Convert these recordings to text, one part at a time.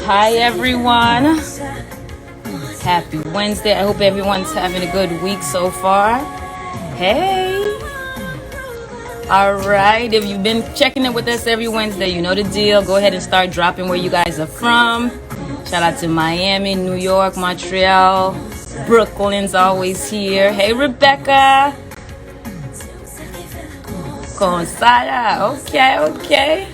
Hi everyone. Happy Wednesday. I hope everyone's having a good week so far. Hey. All right. If you've been checking in with us every Wednesday, you know the deal. Go ahead and start dropping where you guys are from. Shout out to Miami, New York, Montreal. Brooklyn's always here. Hey, Rebecca. Consada. Okay.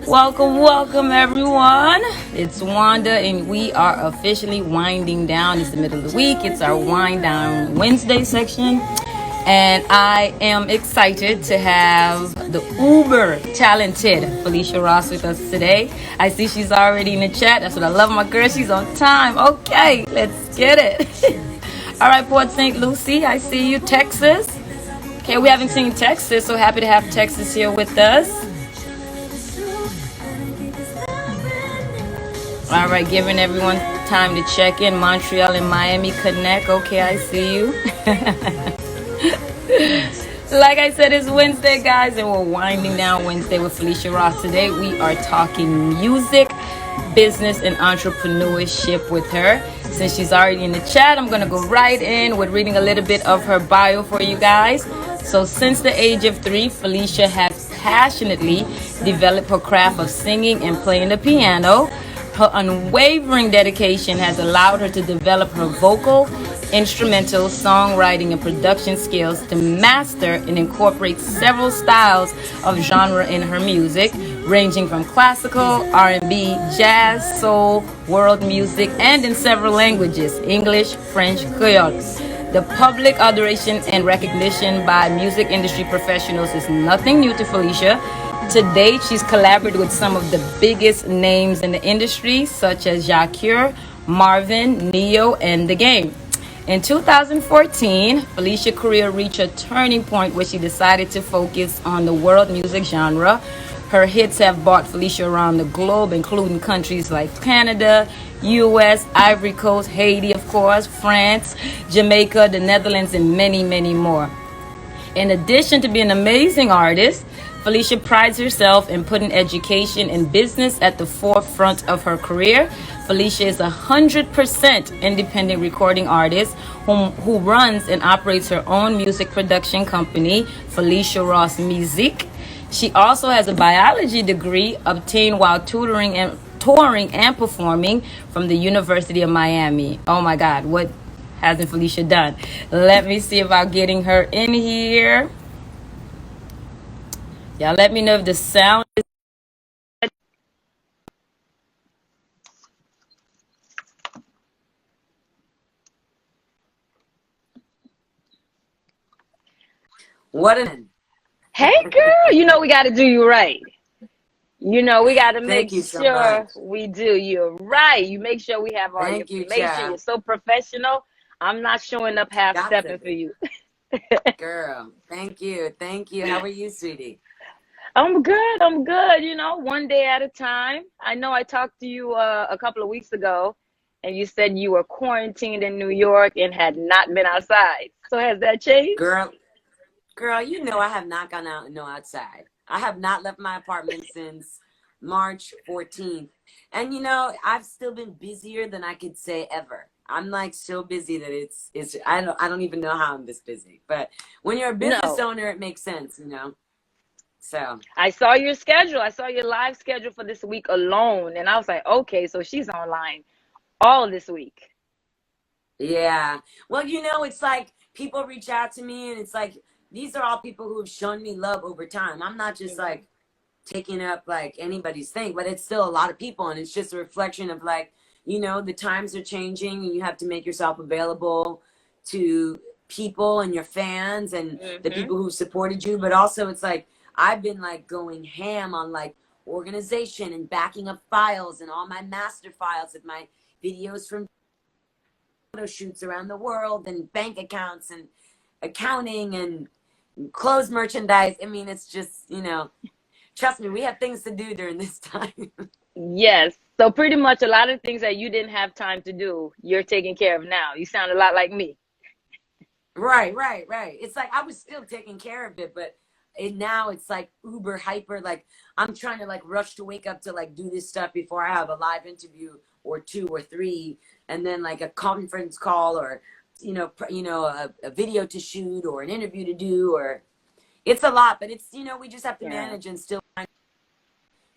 Welcome everyone. It's Wanda and we are officially winding down. It's the middle of the week. It's our wind down Wednesday section. And I am excited to have the uber talented Phyllisia Ross with us today. I see she's already in the chat. That's what I love, my girl. She's on time. Okay, let's get it. All right, Port St. Lucie, I see you. Texas. Okay, we haven't seen Texas, so happy to have Texas here with us. All right, giving everyone time to check in. Montreal and Miami connect. Okay, I see you. Like I said, it's Wednesday, guys, and we're winding down Wednesday with Phyllisia Ross. Today, we are talking music, business, and entrepreneurship with her. Since she's already in the chat, I'm going to go right in with reading a little bit of her bio for you guys. So since the age of 3, Phyllisia has passionately developed her craft of singing and playing the piano. Her unwavering dedication has allowed her to develop her vocal, instrumental, songwriting, and production skills to master and incorporate several styles of genre in her music, ranging from classical, R&B, jazz, soul, world music, and in several languages, English, French, Creole. The public adoration and recognition by music industry professionals is nothing new to Phyllisia. To date, she's collaborated with some of the biggest names in the industry, such as Jacques, Marvin, Neo, and The Game. In 2014, Phyllissia's career reached a turning point where she decided to focus on the world music genre. Her hits have brought Phyllisia around the globe, including countries like Canada, US, Ivory Coast, Haiti, of course, France, Jamaica, the Netherlands, and many, many more. In addition to being an amazing artist, Phyllisia prides herself in putting education and business at the forefront of her career. Phyllisia is 100% independent recording artist who runs and operates her own music production company, Phyllisia Ross Music. She also has a biology degree obtained while touring and performing from the University of Miami. Oh my God, what hasn't Phyllisia done? Let me see about getting her in here. Y'all let me know if the sound is... What an... Hey girl, you know we got to do you right. You know we got to make sure we do you right. You make sure we have all your information. You're so professional. I'm not showing up half-stepping for you. Girl, thank you. How are you, sweetie? I'm good. You know, one day at a time. I know I talked to you a couple of weeks ago, and you said you were quarantined in New York and had not been outside. So has that changed? Girl, you know I have not gone out outside. I have not left my apartment since March 14th. And you know, I've still been busier than I could say ever. I'm like so busy that it's I don't even know how I'm this busy. But when you're a business owner, it makes sense, you know. So I saw your schedule. I saw your live schedule for this week alone. And I was like, okay, so she's online all this week. Yeah. Well, you know, it's like people reach out to me and it's like, these are all people who have shown me love over time. I'm not just like taking up like anybody's thing, but it's still a lot of people. And it's just a reflection of like, you know, the times are changing and you have to make yourself available to people and your fans and the people who supported you. But also it's like, I've been like going ham on like organization and backing up files and all my master files with my videos from photo shoots around the world and bank accounts and accounting and clothes merchandise. I mean, it's just, you know, trust me, we have things to do during this time. Yes. So pretty much a lot of things that you didn't have time to do, you're taking care of now. You sound a lot like me. Right. It's like I was still taking care of it, but now it's like uber hyper, like I'm trying to like rush to wake up to like do this stuff before I have a live interview or 2 or 3, and then like a conference call, or a video to shoot, or an interview to do, or it's a lot. But it's, we just have to Yeah. manage and still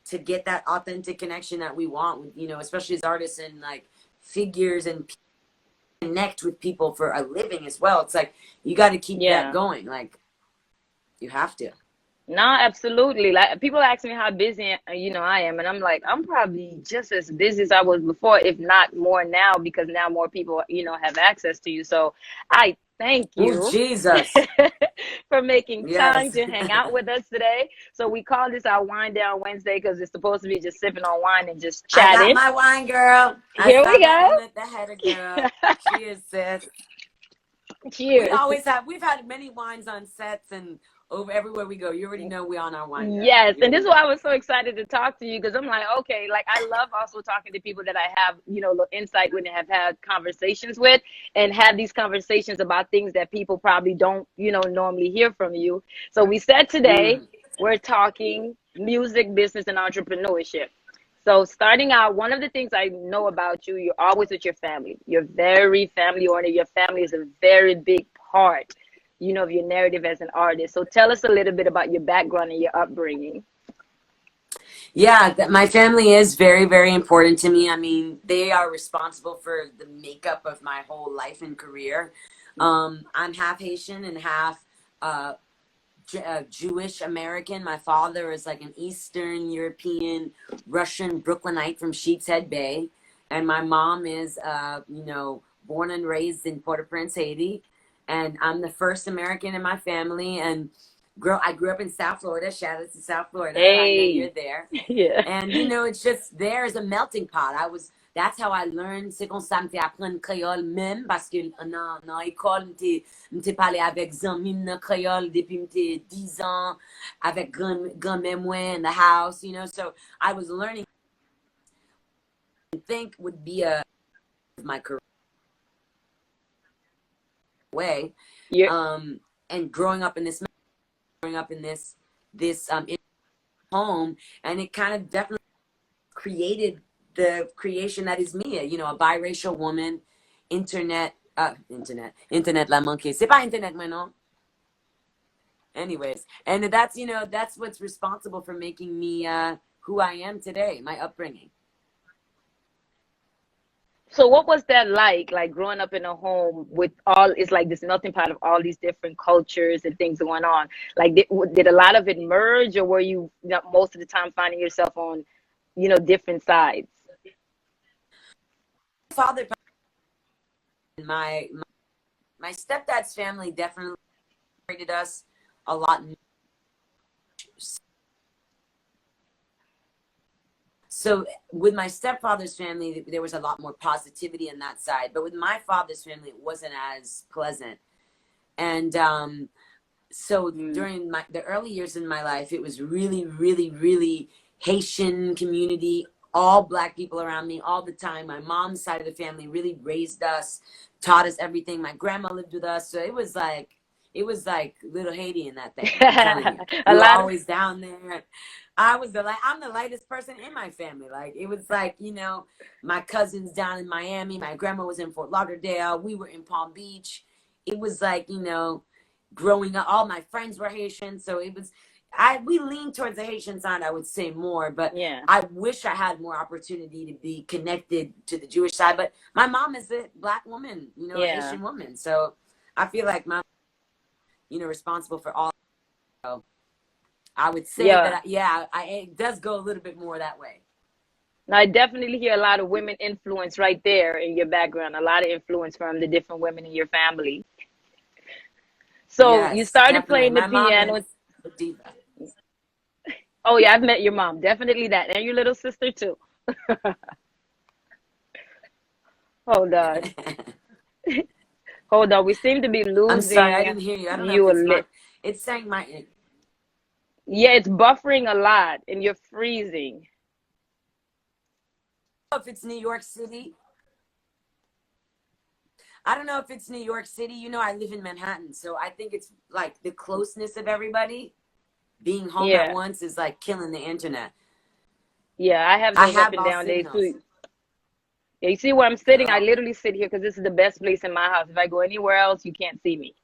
to get that authentic connection that we want, especially as artists and like figures, and connect with people for a living as well. It's like you got to keep that going. Like you have to. No, absolutely. Like people ask me how busy I am, and I'm like, I'm probably just as busy as I was before, if not more now, because now more people have access to you. So I thank Oh, you Jesus. for making time Yes. to hang out with us today. So we call this our Wind Down Wednesday because it's supposed to be just sipping on wine and just I got chatting. my wine, girl. I Here saw we that go. in the header, girl. Cheers, sis. Cheers. We've had many wines on sets and over everywhere we go. You already know we on our wine, girl. Yes, and this is why I was so excited to talk to you, because I'm like, okay, like I love also talking to people that I have, little insight with and have had conversations with, and have these conversations about things that people probably don't, normally hear from you. So we said today we're talking music, business, and entrepreneurship. So starting out, one of the things I know about you, you're always with your family. You're very family oriented. Your family is a very big part, of your narrative as an artist. So tell us a little bit about your background and your upbringing. Yeah, my family is very, very important to me. I mean, they are responsible for the makeup of my whole life and career. I'm half Haitian and half Jewish American. My father is like an Eastern European Russian Brooklynite from Sheepshead Bay, and my mom is born and raised in Port-au-Prince, Haiti, and I'm the first American in my family. And I grew up in South Florida. Shout out to South Florida. I know Hey, you're there. yeah. And it's just there is a melting pot. That's how I learned. C'est comme ça m'te apprendre créole même parce que dans école m'te parlé avec zanmi nan créole depuis m'te 10 ans avec grand-mère moi in the house, so I was learning. I think would be my career way. You're, And growing up in this home, and it kind of definitely created the creation that is me, a biracial woman, internet la manqué. C'est pas internet maintenant. Anyways, and that's what's responsible for making me who I am today, my upbringing. so what was that like growing up in a home with all, it's like this melting pot of all these different cultures and things going on? Like did a lot of it merge, or were you, most of the time finding yourself on, different sides? Father, my stepdad's family definitely rated us a lot. So with my stepfather's family, there was a lot more positivity on that side. But with my father's family, it wasn't as pleasant. And so during the early years in my life, it was really, really, really Haitian community, all Black people around me all the time. My mom's side of the family really raised us, taught us everything. My grandma lived with us. So it was like little Haiti in that thing. I'm telling you. A We were lot of, always down there. I'm the lightest person in my family. Like it was like, my cousins down in Miami, my grandma was in Fort Lauderdale, we were in Palm Beach. It was like, growing up, all my friends were Haitian. So it was, we leaned towards the Haitian side, I would say more, but yeah. I wish I had more opportunity to be connected to the Jewish side. But my mom is a Black woman, a Haitian woman. So I feel like my, responsible for all. So I would say that, it does go a little bit more that way. Now, I definitely hear a lot of women influence right there in your background, a lot of influence from the different women in your family. So you Yes, started definitely. playing the My mom is piano. a diva. Oh, yeah, I've met your mom. Definitely that. And your little sister, too. Hold on. Hold on. We seem to be I'm sorry, I losing didn't hear you. I don't know if you a it's lit. it's saying my. Yeah, it's buffering a lot and you're freezing. If it's New York City. I don't know if it's New York City. I live in Manhattan, so I think it's like the closeness of everybody. being home at Yeah. once is like killing the internet. Yeah, I have I those up have and all down days signals. too. Yeah, you see where I'm sitting? I Girl, literally sit here because this is the best place in my house. If I go anywhere else, you can't see me.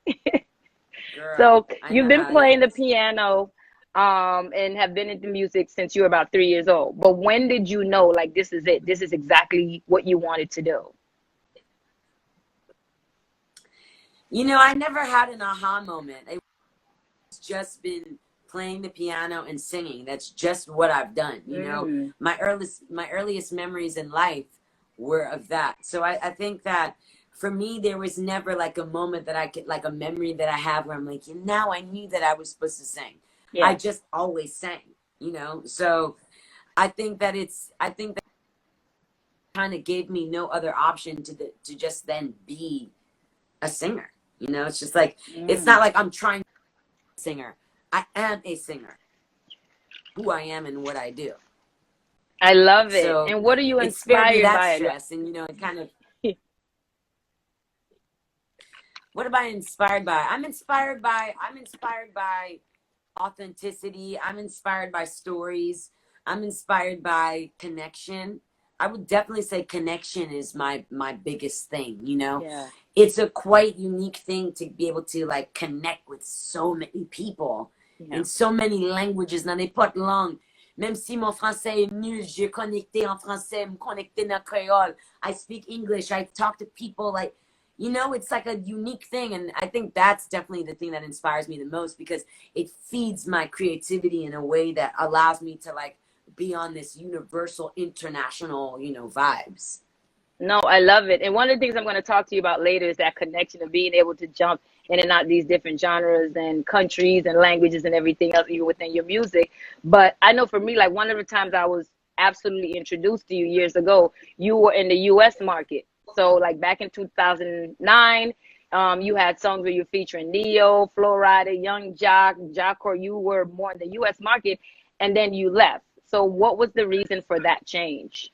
girl, So I you've know been how it playing the is. piano, and have been into music since you were about 3 years old. But when did you know, like, this is it? This is exactly what you wanted to do? You know, I never had an aha moment. It's just been playing the piano and singing. That's just what I've done. You know, Mm, my earliest memories in life were of that. So I think that for me there was never like a moment that I could, like a memory that I have where I'm like, now I knew that I was supposed to sing. I yeah. just always sang, So I think that kind of gave me no other option to just then be a singer. It's just like, it's Mm. not like I'm trying to be a singer. I am a singer, who I am and what I do. I love it. So And what are you it spared me inspired that by? stress. And, it kind of, what am I inspired by? I'm inspired by authenticity. I'm inspired by stories. I'm inspired by connection. I would definitely say connection is my biggest thing. Yeah. It's a quite unique thing to be able to like connect with so many people Yeah. in so many languages. Dans n'importe langue. Même si mon français est nul, je connecté en français, me connecté dans créole. I speak English. I talk to people like, it's like a unique thing. And I think that's definitely the thing that inspires me the most, because it feeds my creativity in a way that allows me to like be on this universal, international, vibes. No, I love it. And one of the things I'm going to talk to you about later is that connection of being able to jump in and out these different genres and countries and languages and everything else, even within your music. But I know for me, like one of the times I was absolutely introduced to you years ago, you were in the US market. So like back in 2009, you had songs where you're featuring Neo, Florida, Young Jock, or you were more in the US market, and then you left. So what was the reason for that change?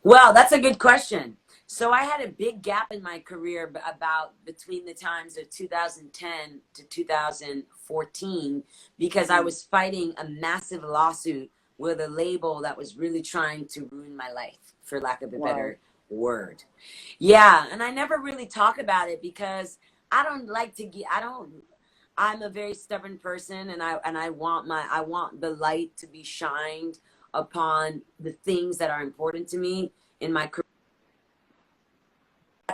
Well, that's a good question. So I had a big gap in my career about between the times of 2010 to 2014, because I Mm, was fighting a massive lawsuit with a label that was really trying to ruin my life, for lack of a wow. better word. Yeah, and I never really talk about it because I don't like to get I don't I'm a very stubborn person, and I want the light to be shined upon the things that are important to me in my career,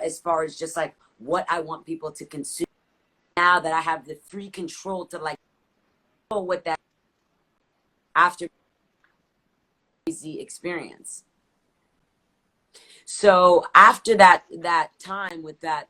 as far as just like what I want people to consume. Now that I have the free control to like know what that after crazy experience. So after that time with that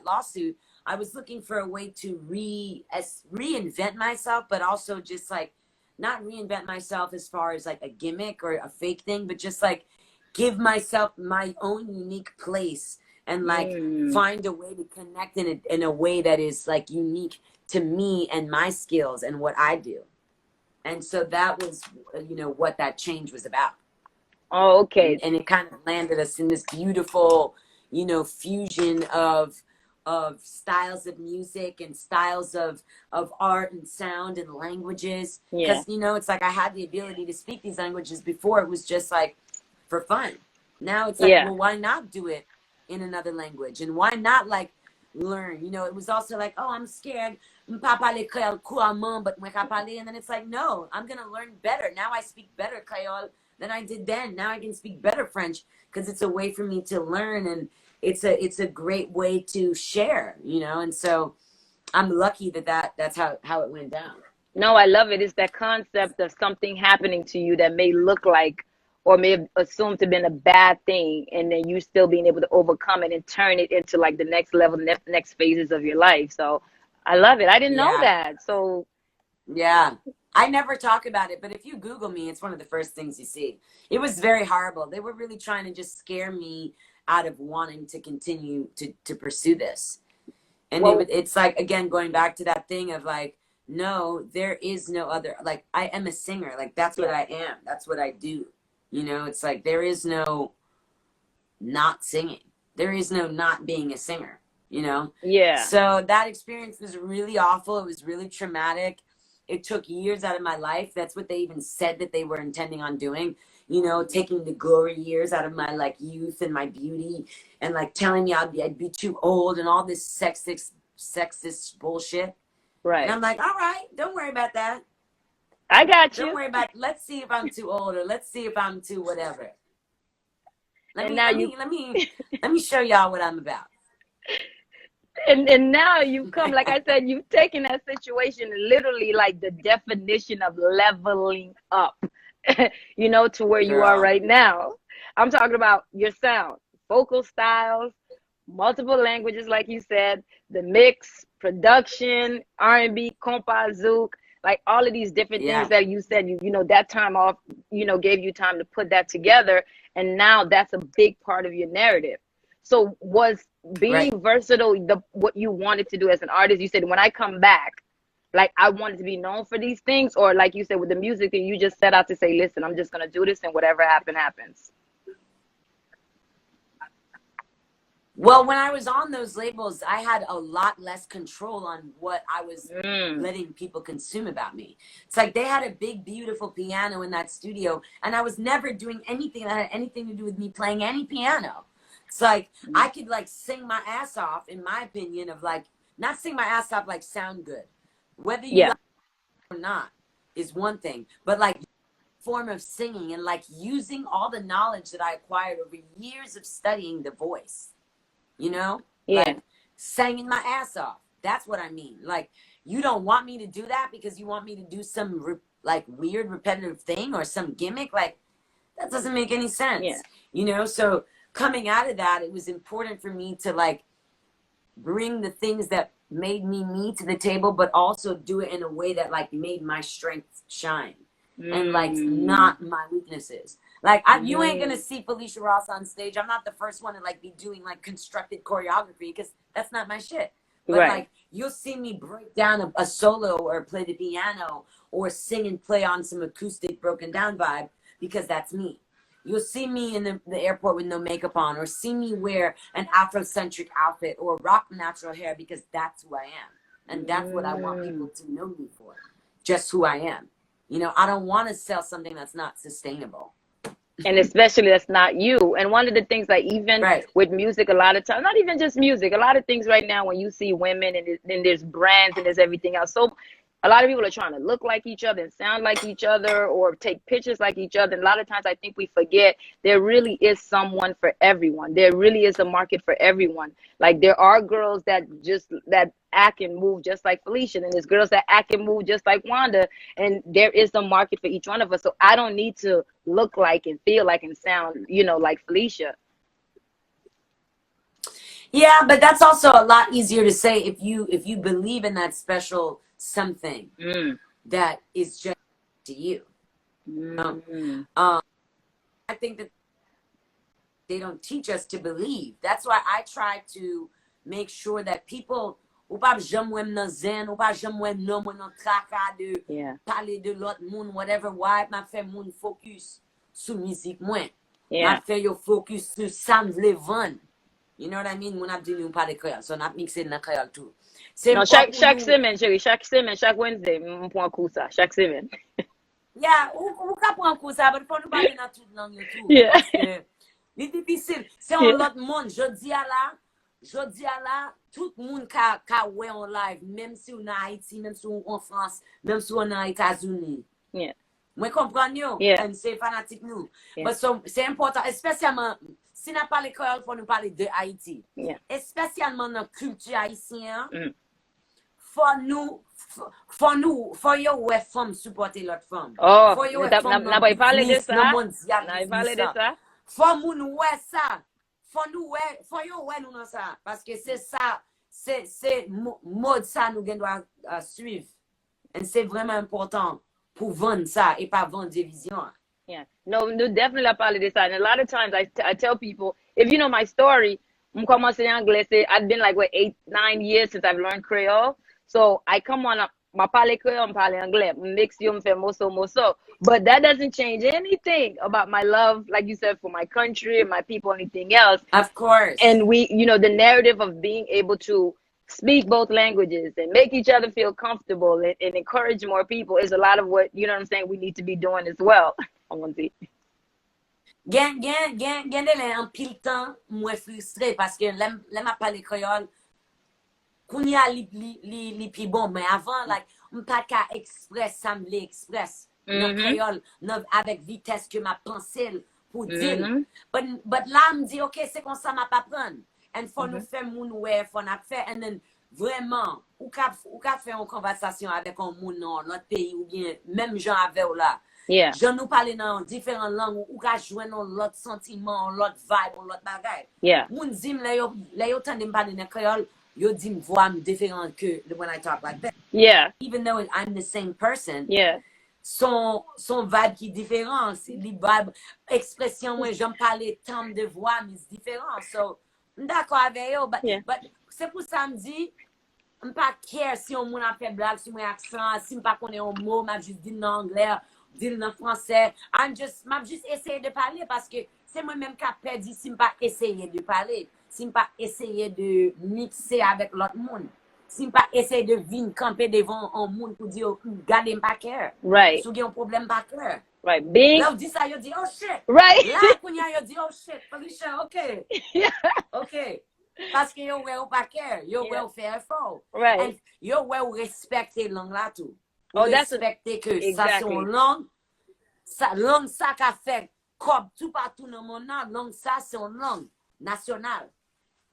lawsuit, I was looking for a way to reinvent myself, but also just like not reinvent myself as far as like a gimmick or a fake thing, but just like give myself my own unique place, and like Mm. find a way to connect in a way that is like unique to me and my skills and what I do. And so that was, what that change was about. Oh, and, okay. and it kind of landed us in this beautiful, fusion of styles of music and styles of art and sound and languages, Yeah. because it's like I had the ability to speak these languages before. It was just like for fun. Now it's like, Yeah. well, why not do it in another language, and why not like learn? It was also like, oh, I'm scared, m'pa parler créole couramment, but mwen ka parler. And then it's like, no, I'm gonna learn better. Now I speak better Creole than I did then. Now I can speak better French because it's a way for me to learn, and it's a great way to share. And so I'm lucky that's how it went down. No, I love it. It's that concept of something happening to you that may look like or may have assumed to have been a bad thing, and then you still being able to overcome it and turn it into like the next level, next phases of your life. So I love it. I didn't know Yeah, that. So yeah. I never talk about it, but if you Google me, it's one of the first things you see. It was very horrible. They were really trying to just scare me out of wanting to continue to pursue this. And well, it's like, again, going back to that thing of like, no, there is no other, like, I am a singer. Like, that's what yeah. I am. That's what I do. It's like, there is no not singing. There is no not being a singer. you know? Yeah. So that experience was really awful. It was really traumatic. It took years out of my life. That's what they even said that they were intending on doing, you know, taking the glory years out of my like youth and my beauty, and like telling me I'd be too old and all this sexist bullshit. Right. And I'm like, all right, don't worry about that. I got you. Don't worry about, let's see if I'm too old, or let's see if I'm too whatever. Let me show y'all what I'm about. And now you've come, like I said, you've taken that situation literally like the definition of leveling up, you know, to where you are right now. I'm talking about your sound, vocal styles, multiple languages, like you said, the mix, production, R&B, compa, zouk, like all of these different things that you said, you know, that time off, you know, gave you time to put that together. And now that's a big part of your narrative. So was being versatile what you wanted to do as an artist? You said, when I come back, like I wanted to be known for these things, or like you said with the music, and you just set out to say, listen, I'm just going to do this and whatever happens. Well, when I was on those labels, I had a lot less control on what I was letting people consume about me. It's like they had a big, beautiful piano in that studio, and I was never doing anything that had anything to do with me playing any piano. It's like I could like sing my ass off, in my opinion, of like, not sing my ass off, like sound good. Whether you like it or not is one thing, but like form of singing and like using all the knowledge that I acquired over years of studying the voice. You know, like singing my ass off. That's what I mean. Like, you don't want me to do that because you want me to do some like weird repetitive thing or some gimmick. Like, that doesn't make any sense. You know, so coming out of that, it was important for me to like bring the things that made me me to the table, but also do it in a way that like made my strengths shine and like not my weaknesses. Like you ain't gonna see Phyllisia Ross on stage. I'm not the first one to like be doing like constructed choreography because that's not my shit. But like you'll see me break down a solo or play the piano or sing and play on some acoustic broken down vibe because that's me. You'll see me in the airport with no makeup on, or see me wear an Afrocentric outfit or rock natural hair because that's who I am. And that's what I want people to know me for. Just who I am. You know, I don't want to sell something that's not sustainable. And especially that's not you. And one of the things, like even with music, a lot of times, not even just music, a lot of things right now when you see women and there's brands and there's everything else. So a lot of people are trying to look like each other and sound like each other or take pictures like each other. And a lot of times I think we forget there really is someone for everyone. There really is a market for everyone. Like there are girls that act and move just like Phyllisia, and there's girls that act and move just like Wanda, and there is a market for each one of us. So I don't need to look like and feel like and sound, you know, like Phyllisia. Yeah, but that's also a lot easier to say if you believe in that special something that is just to you. I think that they don't teach us to believe. That's why I try to make sure that people ou pas jamais wèm nan zen, ou pas jamais wèm nan mwen nan traka de parler de l'autre moun, whatever. Why ma fè moun focus sou musique mwen. Ma fè yo focus sou sa m'vle vendre. You know what I mean? Moun ap di nou pa de kreol, so nap mixe nan kreol tout. Non, chaque semaine, chérie, chaque semaine, chaque Wednesday, on prend un coup ça, chaque semaine. Yeah, ou ka prend un coup ça, but faut nou parler nan tout langue tout. Parce que li difficile. C'est un lot monde. Jodi a la, tout moun ka wè en live, même si ou nan Haiti, même si ou en France, même si ou nan États-Unis. Mwen kompran yo, and c'est fanatique nou. But so, c'est important, spécialement, si n'a pas l'école, faut nous parler de Haïti. Spécialement dans la culture haïtienne, faut yo ouais femme supporter l'autre femme. Oh, faut yo ouais femme n'a pas parlé de ça. N'a parlé de ça. Faut moun ouais ça. Faut yo ouais nous dans ça parce que c'est ça, c'est mode ça nous doit suivre. Et c'est vraiment important pour vendre ça et pas vendre division. No, definitely I parle de ça. And a lot of times I tell people, if you know my story, m'komanse en anglais, I've been like 8-9 years since I've learned Creole. So I come on ma parle créole, ma parle anglais, mix you, me moso. But that doesn't change anything about my love, like you said, for my country, my people, anything else. Of course. And we, you know, the narrative of being able to speak both languages and make each other feel comfortable and encourage more people is a lot of what, you know what I'm saying, we need to be doing as well. I want to see. Gen de lè an pil tan mwen frustre paske lè ma pale créole kounya li pi bon, mais avant like m'pa ka express ça me l'express dans créole avec vitesse que ma pensée pour dire. But là me dit OK, c'est comme ça m'a pas prendre. And faut nous faire moun ouais, faut n'a faire and then vraiment ou ka faire une conversation avec un moun dans l'autre pays ou bien même gens avec ou là. Yeah. Je nous parle dans différentes langues ou ka joindre l'autre sentiment, l'autre vibe, l'autre bagay. Yeah. Moun dim là yo tande me parler dans créole, yo dim voix différente que when I talk like that. Yeah. Even though I'm the same person. Yeah. Son vibe qui est différent, c'est les vibe expression moi j'aime parler terme de voix mais c'est différent. So d'accord avec yo, but c'est pour ça me dit pas care si on moun a fait blague sur mon accent, si m'pas connais un mot, m'a juste dit en anglais, dit en français. M'a juste essayé de parler parce que c'est moi-même qui a perdu si m'pas essayer de parler, si m'pas essayer de mixer avec l'autre monde, si m'pas essayer de venir camper devant un monde pour dire regardez m'pas care. Right. Si vous avez un problème pas care. Right. Being. Là, vous dites ça, vous dites oh shit. Right. Là, vous dites oh shit, Phyllisia, OK. OK. Parce que yo ou pas care, yo ou faire effort. Right. And yo ou respecter langue là tout. Oh, that's respecter que exactly. ça son langue ça qu'a fait comme tout partout dans le monde, langue ça c'est une langue nationale.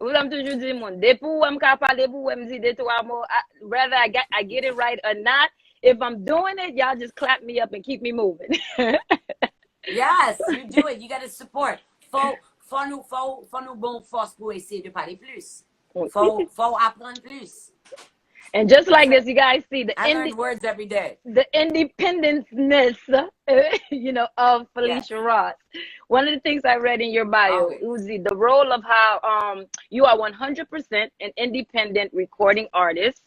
Ou am toujours dit mon depuis ou am ka parler pour me dire deux trois mots, whether I get it right or not, if I'm doing it, y'all just clap me up and keep me moving. Yes, you do it. You got to support. Faut nous bon force pour essayer de parler plus. Faut apprendre plus. And just like this, you guys see I learn words every day. The independence-ness, you know, of Phyllisia Ross. One of the things I read in your bio, Uzi, the role of how you are 100% an independent recording artist.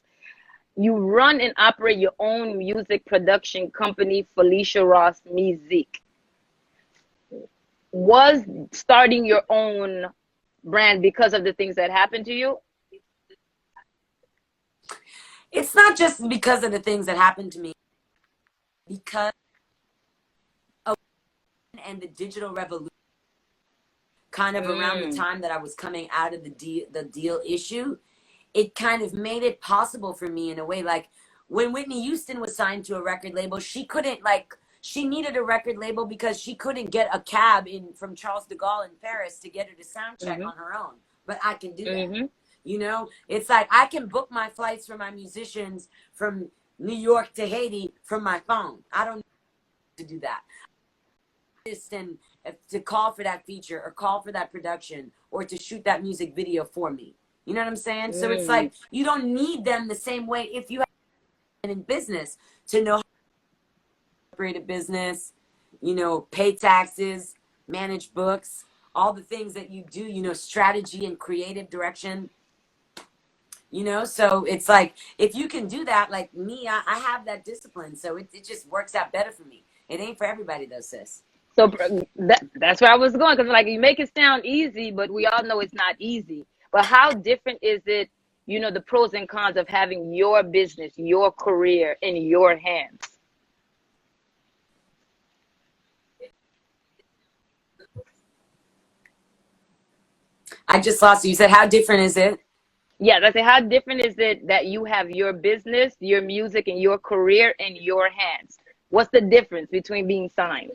You run and operate your own music production company, Phyllisia Ross Music. Was starting your own brand because of the things that happened to you? It's not just because of the things that happened to me. Because of and the digital revolution, kind of around the time that I was coming out of the deal issue, it kind of made it possible for me in a way. Like when Whitney Houston was signed to a record label, she couldn't she needed a record label because she couldn't get a cab from Charles de Gaulle in Paris to get her to sound check on her own. But I can do that. You know, it's like I can book my flights for my musicians from New York to Haiti from my phone. I don't need to do that. And to call for that feature or call for that production or to shoot that music video for me. You know what I'm saying? So it's like you don't need them the same way if you have been in business to know how to operate a business, you know, pay taxes, manage books, all the things that you do, you know, strategy and creative direction. You know, so it's like if you can do that, like me, I have that discipline, so it just works out better for me. It ain't for everybody though, sis. So that's where I was going, because like you make it sound easy, but we all know it's not easy. But how different is it, you know, the pros and cons of having your business, your career in your hands? I just lost you. You said, how different is it? Yeah, that's it. How different is it that you have your business, your music, and your career in your hands? What's the difference between being signed?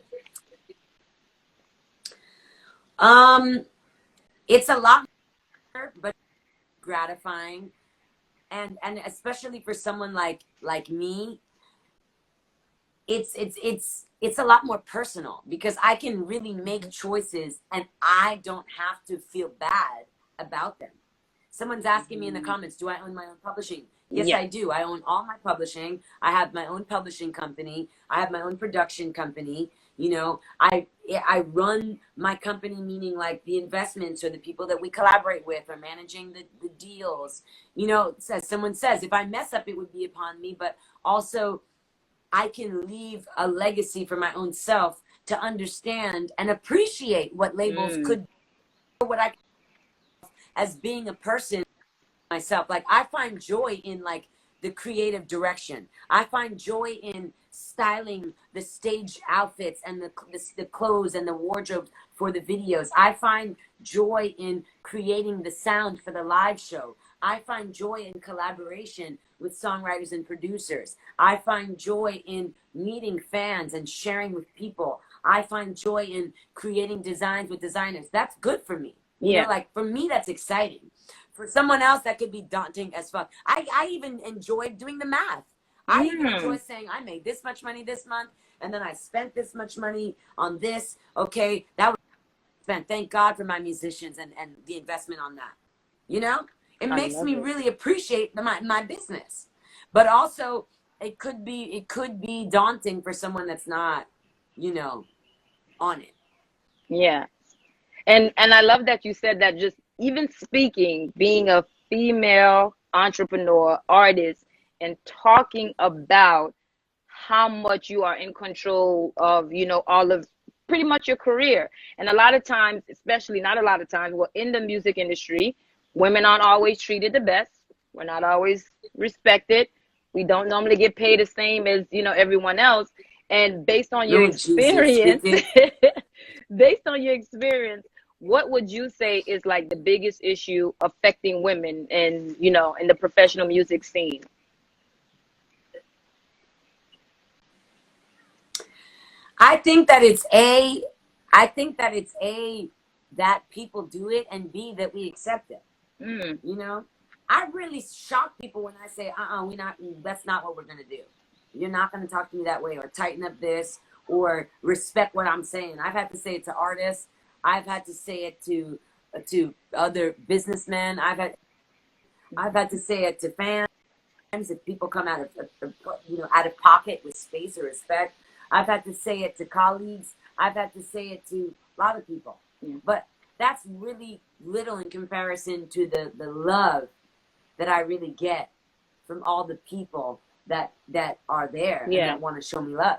It's a lot better, but gratifying, and especially for someone like me, it's a lot more personal because I can really make choices and I don't have to feel bad about them. Someone's asking me in the comments, do I own my own publishing? Yes, I do. I own all my publishing. I have my own publishing company. I have my own production company. You know, I run my company, meaning like the investments or the people that we collaborate with or managing the deals. You know, as someone says, if I mess up, it would be upon me, but also I can leave a legacy for my own self to understand and appreciate what labels could be, what I as being a person myself. Like I find joy in like the creative direction. I find joy in styling the stage outfits and the clothes and the wardrobes for the videos. I find joy in creating the sound for the live show. I find joy in collaboration with songwriters and producers. I find joy in meeting fans and sharing with people. I find joy in creating designs with designers. That's good for me. You know, like for me, that's exciting. For someone else, that could be daunting as fuck. I even enjoy doing the math. I even enjoy saying I made this much money this month, and then I spent this much money on this. Okay, that was spent. Thank God for my musicians and the investment on that. You know, it makes me really appreciate my business. But also, it could be daunting for someone that's not, you know, on it. Yeah. And I love that you said that. Just even speaking, being a female entrepreneur, artist, and talking about how much you are in control of, you know, all of pretty much your career. And a lot of times, especially not a lot of times, well, in the music industry, women aren't always treated the best. We're not always respected. We don't normally get paid the same as, you know, everyone else. And based on your Oh, Jesus. experience, based on your experience, what would you say is like the biggest issue affecting women and, you know, in the professional music scene? I think that it's A, I think that it's A, that people do it, and B, that we accept it. You know, I really shock people when I say, that's not what we're going to do. You're not going to talk to me that way, or tighten up this, or respect what I'm saying. I've had to say it to artists. I've had to say it to other businessmen. I've had to say it to fans. If people come out of out of pocket with space or respect, I've had to say it to colleagues. I've had to say it to a lot of people. But that's really little in comparison to the love that I really get from all the people that are there and that want to show me love.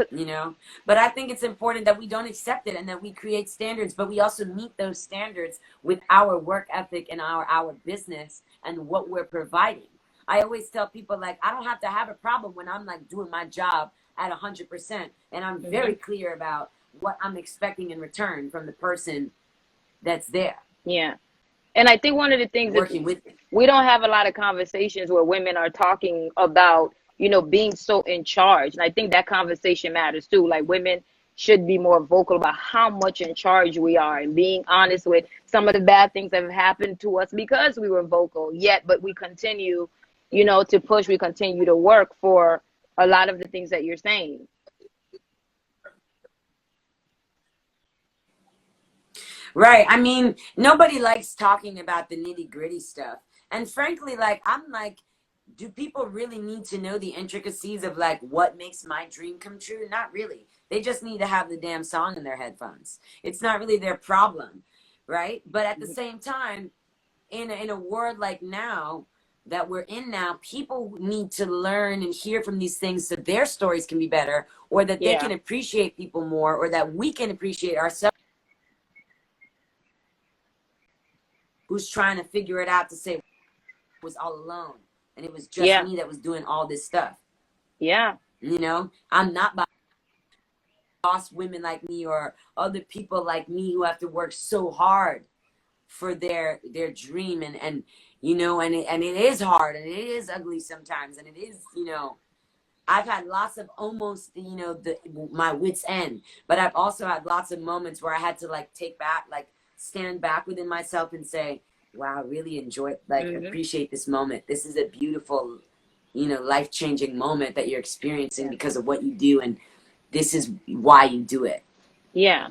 You know, but I think it's important that we don't accept it and that we create standards, but we also meet those standards with our work ethic and our business and what we're providing. I always tell people, like, I don't have to have a problem when I'm like doing my job at 100%, and I'm very clear about what I'm expecting in return from the person that's there. Yeah. And I think one of the things is we don't have a lot of conversations where women are talking about, you know, being so in charge. And I think that conversation matters too. Like women should be more vocal about how much in charge we are and being honest with some of the bad things that have happened to us because we were vocal yet, but we continue, you know, to push, we continue to work for a lot of the things that you're saying. Right. I mean, nobody likes talking about the nitty gritty stuff. And frankly, like, I'm like, do people really need to know the intricacies of like what makes my dream come true? Not really. They just need to have the damn song in their headphones. It's not really their problem. Right. But at the same time, in a world like now that we're in now, people need to learn and hear from these things so their stories can be better, or that they can appreciate people more, or that we can appreciate ourselves. Who's trying to figure it out to say was all alone and it was just me that was doing all this stuff. Yeah. You know, I'm not by boss women like me or other people like me who have to work so hard for their dream and you know, and it is hard and it is ugly sometimes and it is, you know, I've had lots of almost, you know, my wits end, but I've also had lots of moments where I had to like stand back within myself and say, wow, I really enjoy, like, appreciate this moment. This is a beautiful, you know, life-changing moment that you're experiencing because of what you do. And this is why you do it. Yeah.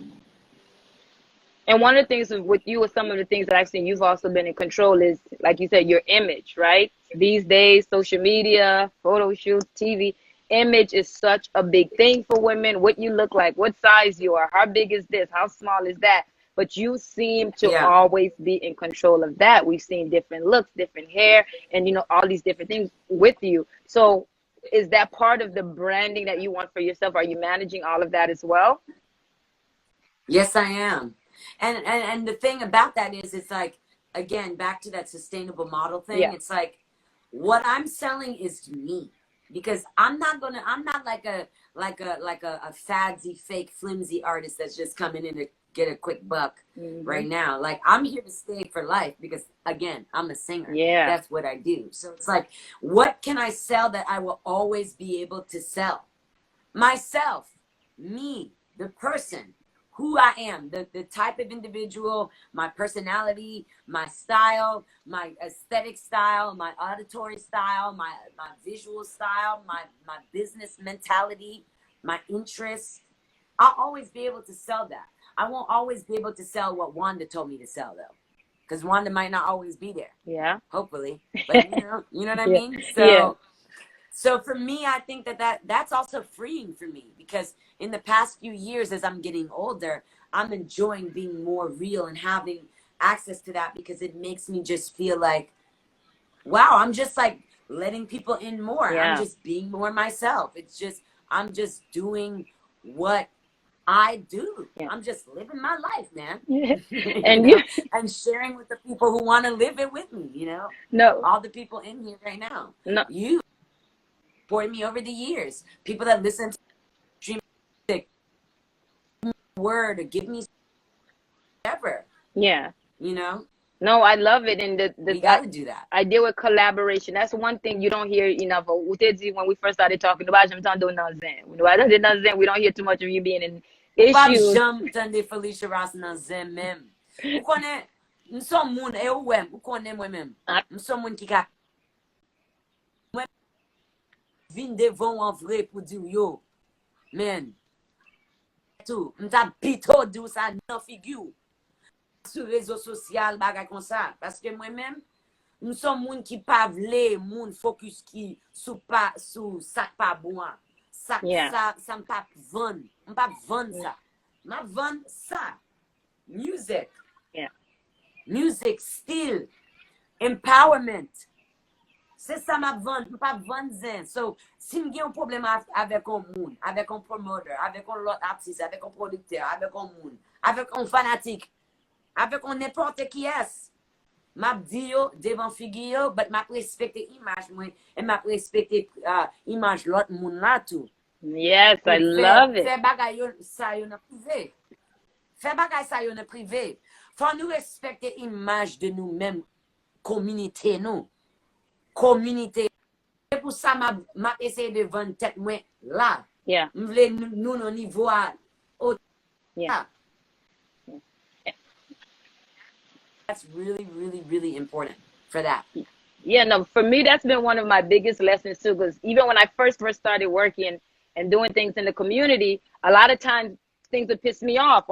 And one of the things with you, some of the things that I've seen you've also been in control is, like you said, your image, right? These days, social media, photo shoots, TV, image is such a big thing for women. What you look like, what size you are, how big is this, how small is that. But you seem to Yeah. always be in control of that. We've seen different looks, different hair, and all these different things with you. So is that part of the branding that you want for yourself? Are you managing all of that as well? Yes, I am. And the thing about that is, it's like, again, back to that sustainable model thing. Yeah. It's like, what I'm selling is me, because I'm not like a fadsy, fake, flimsy artist that's just coming in to get a quick buck right now. Like, I'm here to stay for life because, again, I'm a singer. Yeah. That's what I do. So it's like, what can I sell that I will always be able to sell? Myself, me, the person, who I am, the type of individual, my personality, my style, my aesthetic style, my auditory style, my visual style, my business mentality, my interests. I'll always be able to sell that. I won't always be able to sell what Wanda told me to sell, though, because Wanda might not always be there. Yeah. Hopefully, but you know what I mean. Yeah. So for me, I think that's also freeing for me, because in the past few years, as I'm getting older, I'm enjoying being more real and having access to that, because it makes me just feel like, wow, I'm just like letting people in more. I'm Yeah. just being more myself. It's just, I'm just doing what I do. Yeah. I'm just living my life, man. And you and sharing with the people who want to live it with me, no, all the people in here right now. no, You supported me over the years. People that listen to stream music, word, or give me whatever, yeah. you know. No, I love it. And We got to do that. I deal with collaboration. That's one thing you don't hear enough of. When we first started talking about we don't hear too much of you being in Pas issues. jamais tande Phyllisia Ross nan zen même. Ou konen, m'son moun, e ou wèm, ou konen mwen même. M'son moun ki ka mwen vin devon an vre pou di yo, men, tout, m'ta pito di ou sa nan figure sur réseau social bagay kon sa. Parce que moi-même, m'son moun ki pa vle moun focus ki sou sak pa bon. Sak sa m'pa vend. M'pa vend ça. M'a vend ça. Music. Yeah. Music, style, empowerment. C'est ça m'a vend. M'pa vend zen. So, si m'gen un problème avec un moun, avec un promoter, avec un lot artiste, avec un producteur, avec un moun, avec un fanatique, avec un n'importe qui est, m'a dit yo devant figure, but m'a respecté image moi, et m'a respecté image l'autre moun là tout. Yes, I love it. Fais bagay yo sa yo nan privé. Fais bagay sa yo nan privé. Faut nous respecter image de nous-mêmes, communauté nous. Communauté. C'est pour ça m'a essayé de vendre tête moi là. Yeah. M'vle nous non niveau à yeah. That's really, really, really important for that. Yeah, no, for me, that's been one of my biggest lessons too, because even when I first started working and doing things in the community, a lot of times things would piss me off.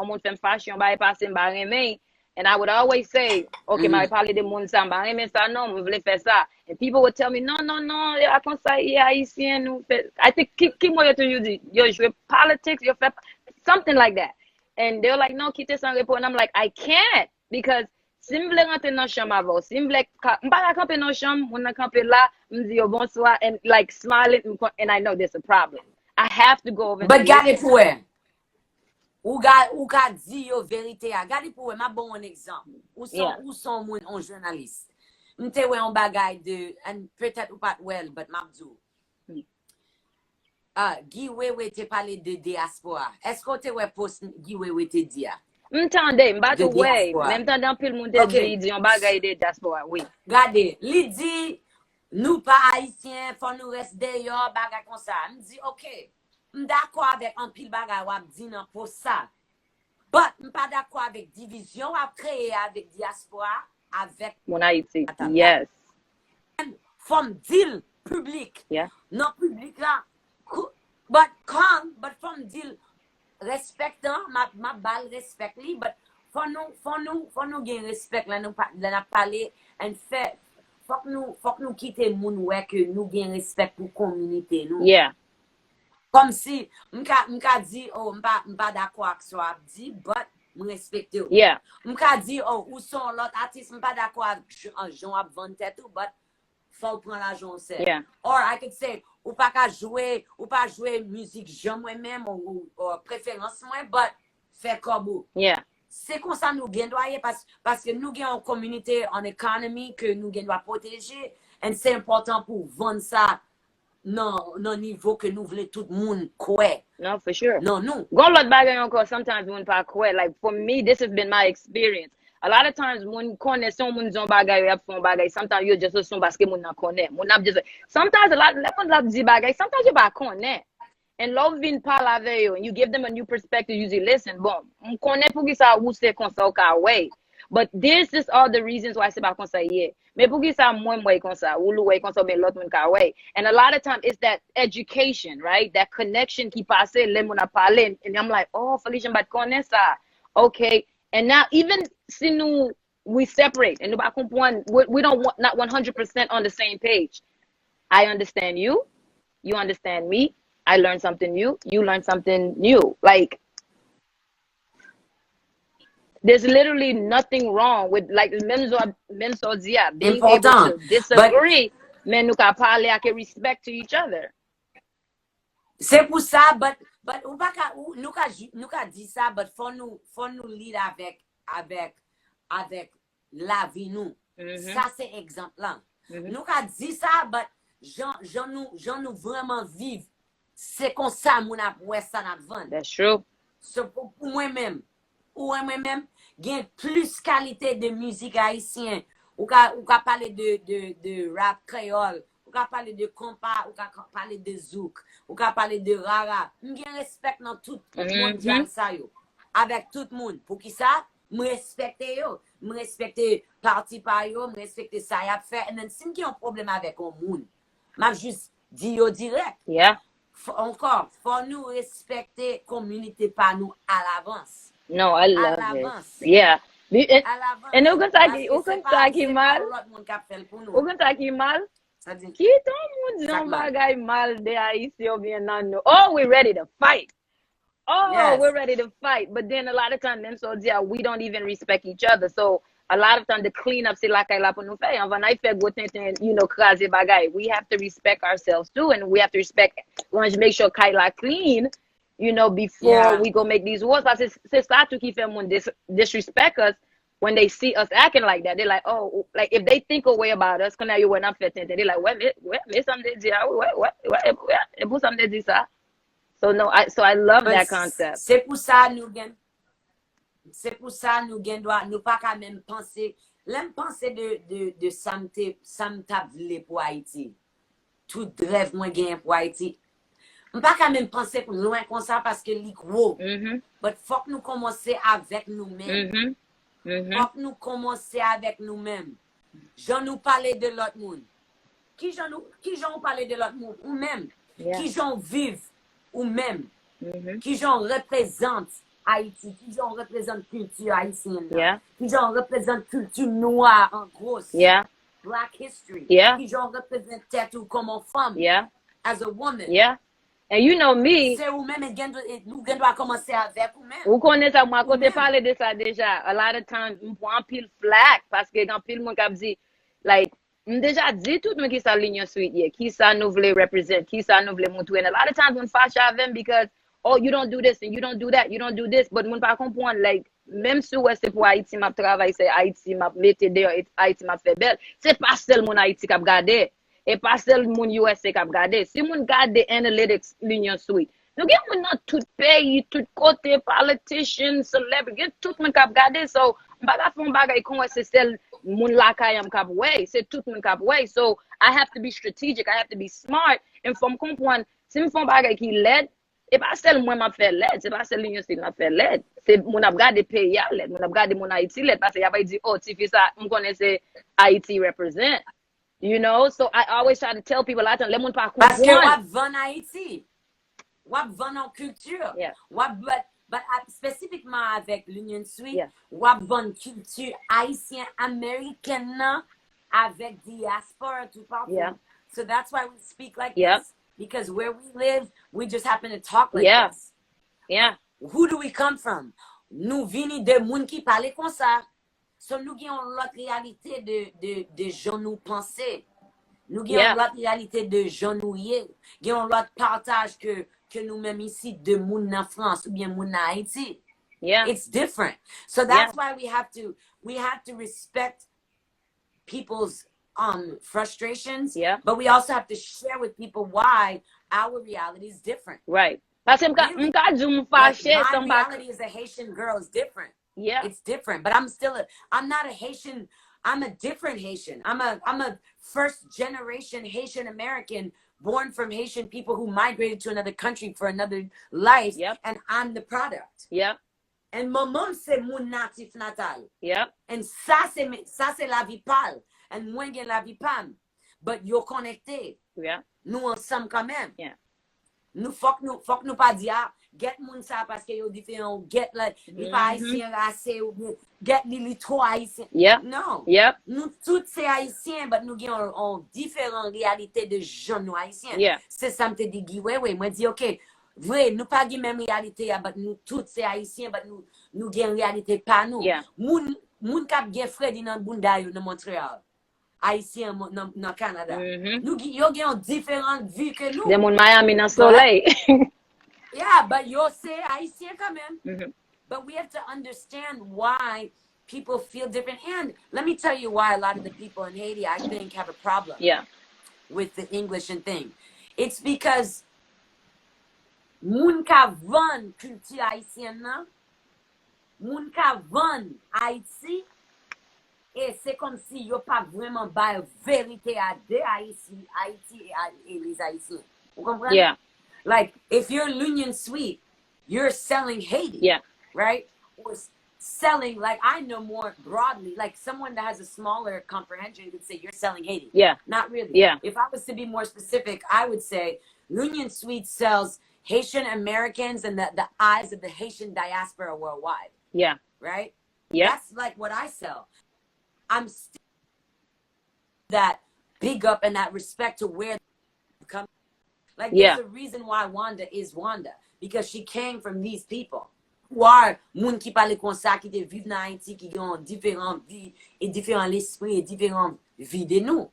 And I would always say, okay, my parler de moun sa, non, je voulais faire ça. And people would tell me, no, à comme ça, haïtien, nous fait. I think, qui moi toujours dit, yo, je fais politics, yo fais something like that. And they're like, no, quitte sans repos. And I'm like, I can't, because si m vle rentre nan chambre avant, si m vle m'pa camper nan chambre, moun nan camper là, m di yo bonsoir, and like smiling, and I know there's a problem. I have to go over. But gade pou e, ou ka di yo verite a, gade pou e, ma bon un exemple. Ou son moun un journaliste. Mte we un bagay de, and peut-être ou pat well, but mabdou. Guy Wewe te pale de diaspora. Est-ce te we post Guy Wewe te di a? M'tende, m'bat way. Même temps dans pile moun te di on bagay de diaspora, oui. Gade, li di nous pas haïtiens, faut nous rester dehors, bagay comme ça. M'di OK. M'dakwa avec un pile bagay wap di nan pour ça. But m'pa d'accord avec division à créer avec diaspora avec mon Haïti. Yes. From deal public. Yeah. Non public là. But from deal respectant ma bal respect li, but faut nous gain respect là nous parler and fait faut que nous quitter moun ouais que nous gain respect pour communauté nous. Yeah. Comme si, m'ka di, oh, m'pa d'accord avec ça ap di, but, m'respecte ou. Yeah. M'ka di, oh, ou son l'autre artiste, m'pa d'accord avec Jean ap vendre tête ou, but, faut prendre l'argent c'est. Yeah. Or, I could say, ou pas jouer musique j'aime moi-même, ou préférence moi, but, fait comme ou. Yeah. C'est comme ça nous gagnons parce que nous avons une communauté en économie que nous devons protéger et c'est important pour vendre ça non niveau que nous voulons tout le monde quoi. No, for sure. Non, nous. Go lot bagay encore sometimes when pa quit. Like for me, this has been my experience. A lot of times when connaît son moun zon bagay yap fon bagay, sometimes you just assume parce que moun nan connaît. Moun ap just sometimes a lot let moun di bagay, sometimes you ba connaît. And love vin parle avec you and you give them a new perspective, you say, listen, bon, on connaît pour qui ça ou c'est comme ça ou ka way. But this is all the reasons why c'est pas comme ça yeah. Mais pour qui ça moi comme ça ou loué comme ça mais l'autre moun ka way. And a lot of times it's that education, right? That connection qui passe les moun a parlé and I'm like, oh, Phyllisia bat connaît ça. Okay. And now even si nous we separate and we don't want not 100% on the same page. I understand you, you understand me. I learned something new. You learned something new. Like, there's literally nothing wrong with like being able to disagree. Mais nous ka parler avec respect to each other. C'est pour ça, but ou pas nous ka dit ça, but faut nous lead avec la vie nous. Ça c'est exemple là. Nous ka dit ça, but j'en nous vraiment vivre. C'est comme ça mon ap ouais ça n'a vendre. That's true. So pour moi-même, gain plus qualité de musique haïtienne. Ou ka parler de rap créole, ou ka parler de compas, ou ka parler de zouk, ou ka parler de rara. M'gain respect dans tout monde ça yo. Avec tout le monde. Pour qui ça? Me respecter yo, me respecter parti par yo, me respecter ça y a fait. Et même si m'gain un problème avec un monde, m'a juste dit yo direct. Yeah. Encore, faut nous respecter communauté par nous à l'avance. No, I love it. Yeah. And nous kan taki mal. Ou kan taki mal. Ki ton moun jan bagay mal de Haiti ou bien nan nou. Oh, we're ready to fight. Oh, yes. We're ready to fight. But then a lot of times, them so we don't even respect each other. So a lot of times the cleanup c'est la kay la pour nous faire. Avant I fait go tenten, you know, craser bagay. We have to respect ourselves too, and we have to respect. We want to make sure kay la clean, you know, before we go make these wars. Parce que c'est ça tout qui fait moun disrespect us when they see us acting like that. They're like, oh, like if they think a way about us, quand you when I'm fait tenten, they're like, mais ça me dit et pour ça me dit ça. So no, I love that concept. C'est pour ça nous doit nous pas quand même penser l'aime penser de samta vle pour Haïti. Tout rêve moins gain pour Haïti. On pas quand même penser pour loin comme ça parce que li gros. But faut que nous commencer avec nous-mêmes. Faut que nous commencer avec nous-mêmes. J'en nous parler de l'autre monde. Qui j'en parler de l'autre monde ou même qui j'en vivent ou même qui j'en représente Haïti, qui j'en représente culture haïtienne, qui j'en représente culture noire en gros, Black history, qui j'en représente tête ou comme une femme, as a woman. And you know me. C'est ou même nous doit commencer avec ou même. Vous connaissez ça, moi, quand tu parles de ça déjà, a lot of times, on prend un pile flack parce que quand pile mon cap dit, like, déjà dit tout le monde qui sa ligne suite, qui ça nous voulait represent, qui ça nous voulait montrer. And a lot of times, on fâche avec them because, oh, you don't do this and you don't do that, you don't do this. But mon pas comprendre, like, même si c'est pour Haïti, m'a travail, c'est Haïti, m'a mette dehors, Haïti m'a fait belle. C'est pas seulement Haïti qui a regardé. Et pas seulement USA qui a regardé. Si mon garde analytics ligne suite, nous avons tout pays, tout côté, politicians, celebrities, tout le monde qui a regardé. So, baga fon bagay kon c'est celle moun la kayam kap way, c'est tout moun kap way. So I have to be strategic, I have to be smart, and from comprendre si me fon bagay qui l'aide, et pas celle moi m'a fait l'aide, c'est pas celle l'union c'est m'a fait l'aide, c'est mon ap gade pays a l'aide, mon ap gade mon Haiti l'aide parce qu'il y a pas dit oh tu fais ça, on connaît c'est Haiti represent, you know. So I always try to tell people let moun pas comprendre parce que wap van Haiti, wap van en culture, wap but spécifiquement avec l'Union Suite, wap van culture haïtienne américaine avec diaspora tout partout. So that's why we speak like this. because where we live, we just happen to talk like Yeah. this. Yeah. Who do we come from? Nous vini de moun qui parle comme ça. So nous avons l'autre réalité de gens nous penser. Nous avons l'autre réalité de gens nous y. Nous avons l'autre partage que nous-mêmes ici de moun en France ou bien moun en Haïti. Yeah. It's different. So that's why we have to respect people's frustrations. Yeah. But we also have to share with people why our reality is different. Right. Parce que Like, my reality as a Haitian girl is different. Yeah. It's different. But I'm not a Haitian. I'm a different Haitian. I'm a first generation Haitian American born from Haitian people who migrated to another country for another life. Yep. And I'm the product. Yep. And my mom c'est mon natif natal. Yep. And ça c'est la vie pâle. And moi gen la vie pâle. But you're connected. Yeah. Nous ensemble quand même. Yeah. Nous faut que nous pas dire get moun ça parce que yo différent get like li pas haïtien racé ou get li trop haïtien. Yep. Non. Yep. Nous tous c'est haïtiens but nous gen on différentes réalités de gens nous haïtiens. Yeah. C'est ça me te dit ouais moi dit OK. Vrai, nous pas gen même réalité but nous tous c'est haïtiens but nous gen réalité pas nous. Yeah. Moun k'ap gen Freddy dans Bunda yo dans Montréal. Haïtien dans Canada. Nous yo gen différentes vues que nous. Des moun Miami dans soleil. Yeah, but you say Haitian quand même. But we have to understand why people feel different. And let me tell you why a lot of the people in Haiti, I think, have a problem with the English and thing. It's because moun ka van culture haïtienne nan, moun ka van Haïti, et c'est comme si yo pas vraiment ba vérité à de Haïti et les Haïtiens. Vous comprenez? Yeah. Like, if you're L'Union Suite, you're selling Haiti. Yeah. Right? Or selling, like, I know more broadly, like someone that has a smaller comprehension could say, you're selling Haiti. Yeah. Not really. Yeah. If I was to be more specific, I would say L'Union Suite sells Haitian Americans and the eyes of the Haitian diaspora worldwide. Yeah. Right? Yeah. That's like what I sell. I'm still that big up and that respect to where they come. Like, there's a reason why Wanda is Wanda, because she came from these people who are moun qui parle comme ça, qui te vivent dans Haïti, qui ont différentes vies et différents esprits et différentes vies de nous.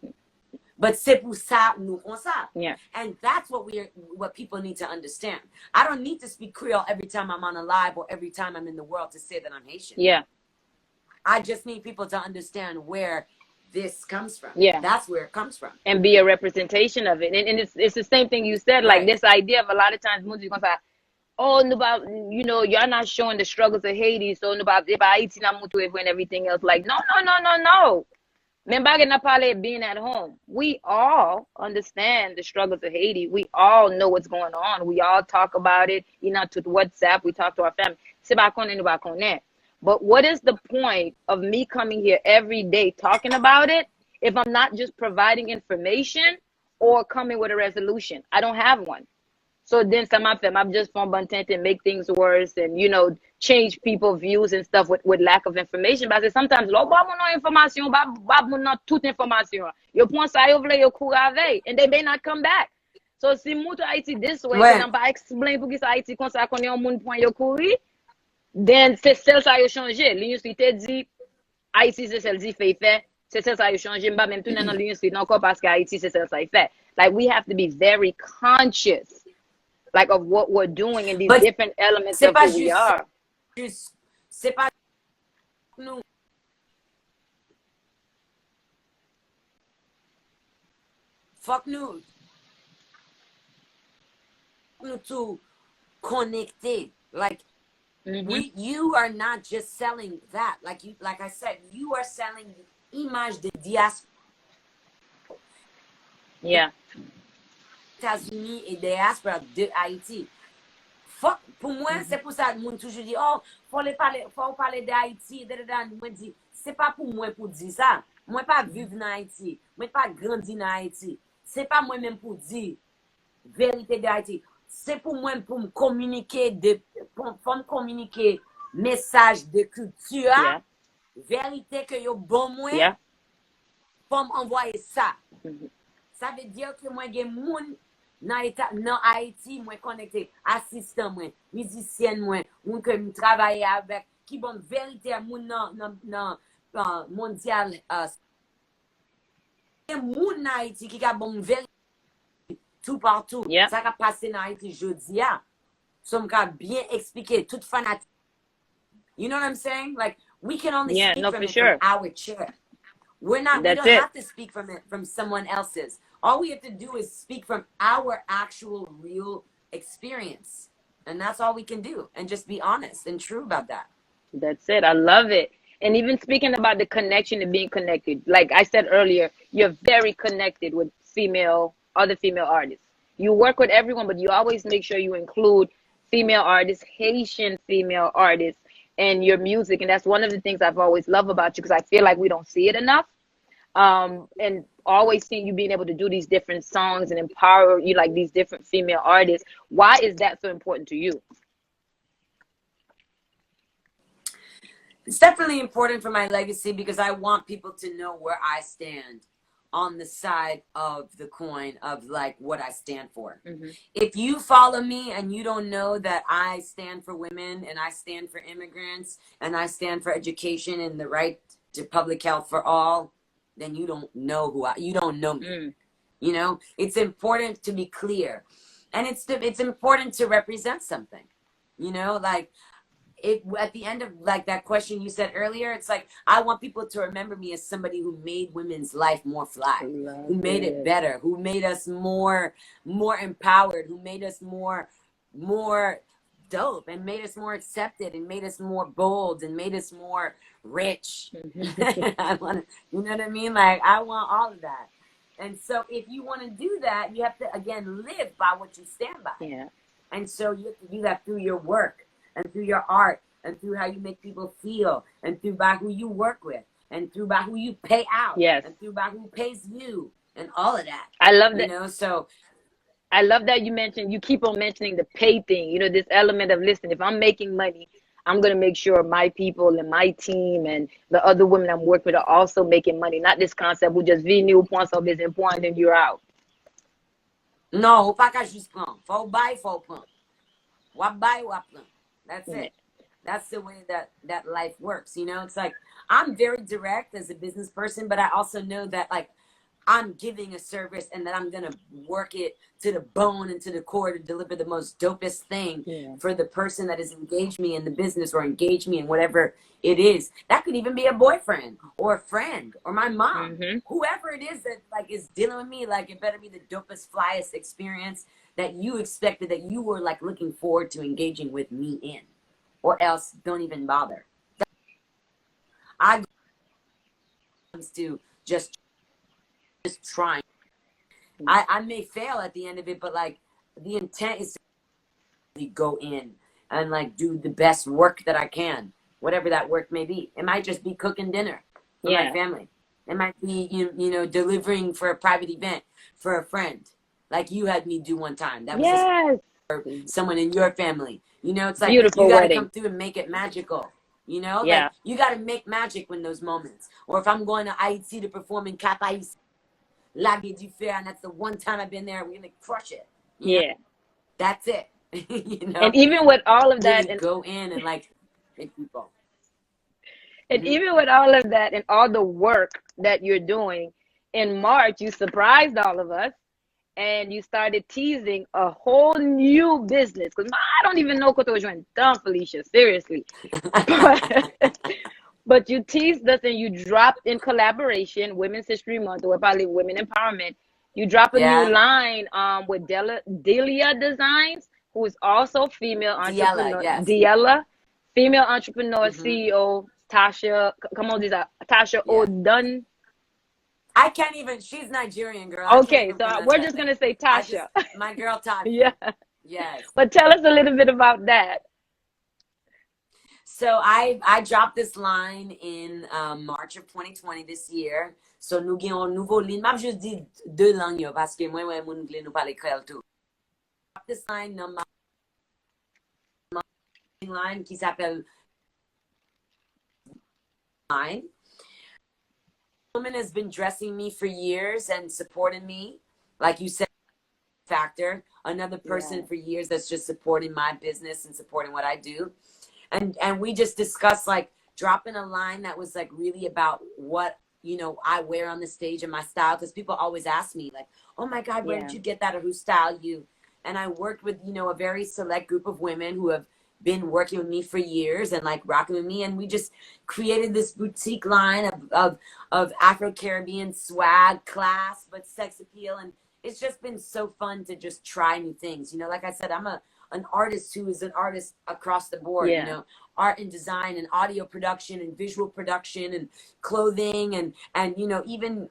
But c'est pour ça nous comme ça. Yeah. And that's what people need to understand. I don't need to speak Creole every time I'm on a live or every time I'm in the world to say that I'm Haitian. Yeah. I just need people to understand where this comes from. Yeah. That's where it comes from. And be a representation of it. And it's the same thing you said, like this idea of a lot of times you're gonna say, oh, you know, you're not showing the struggles of Haiti, so Haiti and everything else. Like, no. Remember being at home. We all understand the struggles of Haiti. We all know what's going on. We all talk about it. You know, to WhatsApp, we talk to our family. But what is the point of me coming here every day talking about it if I'm not just providing information or coming with a resolution? I don't have one. So then I'm just from Buntent and make things worse and, you know, change people's views and stuff with lack of information. But sometimes, no information, not toute information. You point ça over you and they may not come back. So si mouto Haiti this way, and I'm pas explain pour qui ça Haiti comme ça qu'on est en moun point yo courir. Then c'est celle ça a changé. L'université dit Haïti c'est celle qui fait. C'est celle ça a changé. M'ba même tout dans l'université encore parce que Haïti c'est celle ça fait. Like, we have to be very conscious, like, of what we're doing and these different elements of who we are. C'est pas nous. Fuck nous. Nous tout connectés. Like, you are not just selling that. Like I said, you are selling the image de diaspora. Yeah. États-Unis et diaspora de Haïti. Fuck, pour moi, c'est pour ça que moun toujours dit, oh, faut parler d'Haïti, moi dit, c'est pas pour moi pour dire ça. Moi pas vivre dans Haïti, moi pas grandir dans Haïti. C'est pas moi même pour dire vérité d'Haïti. C'est pour moi pour me communiquer message de culture, vérité que yo bon moi, pour m'envoyer ça. Ça veut dire que moi j'ai moun Nan Haiti, mwen konekte asistan mwen, mizisyen mwen, moun ke m travaye avek, ki bon verite moun nan mondial, moun nan Haiti ki ka bon verite tout partout. Yeah. Ça qui passe dans Haïti jeudi, so m ka bien expliquer tout fanatique. You know what I'm saying? Like, we can only Yeah, speak no, from for it from sure. our chair. We That's don't it. have to speak from it from someone else's. All we have to do is speak from our actual real experience. And that's all we can do. And just be honest and true about that. That's it. I love it. And even speaking about the connection and being connected, like I said earlier, you're very connected with other female artists. You work with everyone, but you always make sure you include female artists, Haitian female artists, in your music. And that's one of the things I've always loved about you, because I feel like we don't see it enough. And always seeing you being able to do these different songs and empower you, like these different female artists. Why is that so important to you? It's definitely important for my legacy because I want people to know where I stand on the side of the coin of like what I stand for. Mm-hmm. If you follow me and you don't know that I stand for women and I stand for immigrants and I stand for education and the right to public health for all, then you don't know you don't know me. Mm. You know, it's important to be clear, and it's important to represent something. You know, like at the end of like that question you said earlier, it's like I want people to remember me as somebody who made women's life more fly, who made it better, who made us more empowered, who made us more dope, and made us more accepted, and made us more bold, and made us more rich. I want to, you know what I mean? Like, I want all of that. And so if you want to do that, you have to, again, live by what you stand by. Yeah. And so you have to do that through your work and through your art and through how you make people feel and through by who you work with and through by who you pay out. Yes. And through by who pays you and all of that. I love that. You know, so I love that you keep on mentioning the pay thing, you know, this element of, listen, if I'm making money, I'm going to make sure my people and my team and the other women I'm working with are also making money. Not this concept, we just venu, point sur business, point, and you're out. non, ou pas qu'à juste prendre. Faut buy, faut prendre. Wap buy, wap prendre. That's it. That's the way that life works. You know, it's like, I'm very direct as a business person, but I also know that like I'm giving a service and that I'm going to work it to the bone and to the core to deliver the most dopest thing for the person that has engaged me in the business or engaged me in whatever it is. That could even be a boyfriend or a friend or my mom, whoever it is that like is dealing with me. Like, it better be the dopest, flyest experience that you expected, that you were like looking forward to engaging with me in, or else don't even bother. I comes to just trying. I may fail at the end of it, but like the intent is to really go in and like do the best work that I can, whatever that work may be. It might just be cooking dinner for my family. It might be you know, delivering for a private event for a friend, like you had me do one time. That was for someone in your family. You know, it's like Beautiful you got to wedding. come through and make it magical. You know, like you got to make magic in those moments. Or if I'm going to Haiti to perform in Cap Haïtien, Lague du Fer, and that's the one time I've been there, we're gonna crush it. You know? That's it. You know, and even with all of that, really and go in and like make people. And even with all of that and all the work that you're doing, in March, you surprised all of us and you started teasing a whole new business. Because I don't even know what was doing, Phyllisia, seriously. But you teased us and you dropped in collaboration, Women's History Month, or probably Women Empowerment. You drop a new line with Delia Designs, who is also female entrepreneur. Diella, female entrepreneur, CEO. Tasha, come on, these are Tasha Odun. I can't even, she's Nigerian, girl. Okay, so we're just going to say Tasha. My girl Tasha. Yeah. Yes. But tell us a little bit about that. So I dropped this line in March of 2020 this year. So nous avons un nouveau ligne. M'a juste dit deux langues parce que moi moun vle nous parler créole tout. This line dans ma line qui s'appelle line. Woman has been dressing me for years and supporting me, like you said, Factor, another person for years that's just supporting my business and supporting what I do. And we just discussed like dropping a line that was like really about what, you know, I wear on the stage and my style, because people always ask me like, oh my God, where did you get that, or who styled you? And I worked with, you know, a very select group of women who have been working with me for years and like rocking with me, and we just created this boutique line of Afro-Caribbean swag, class, but sex appeal. And it's just been so fun to just try new things. You know, like I said, I'm an artist who is an artist across the board. You know, art and design and audio production and visual production and clothing and you know, even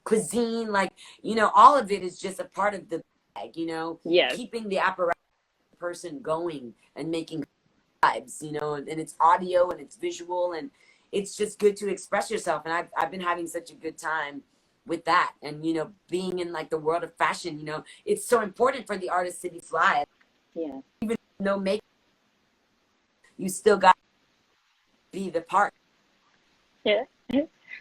cuisine, like, you know, all of it is just a part of the bag, you know, keeping the apparatus person going and making vibes, you know, and it's audio and it's visual, and it's just good to express yourself. And I've been having such a good time with that. And, you know, being in like the world of fashion, you know, it's so important for the artist to be fly. Even though make, you still got to be the part.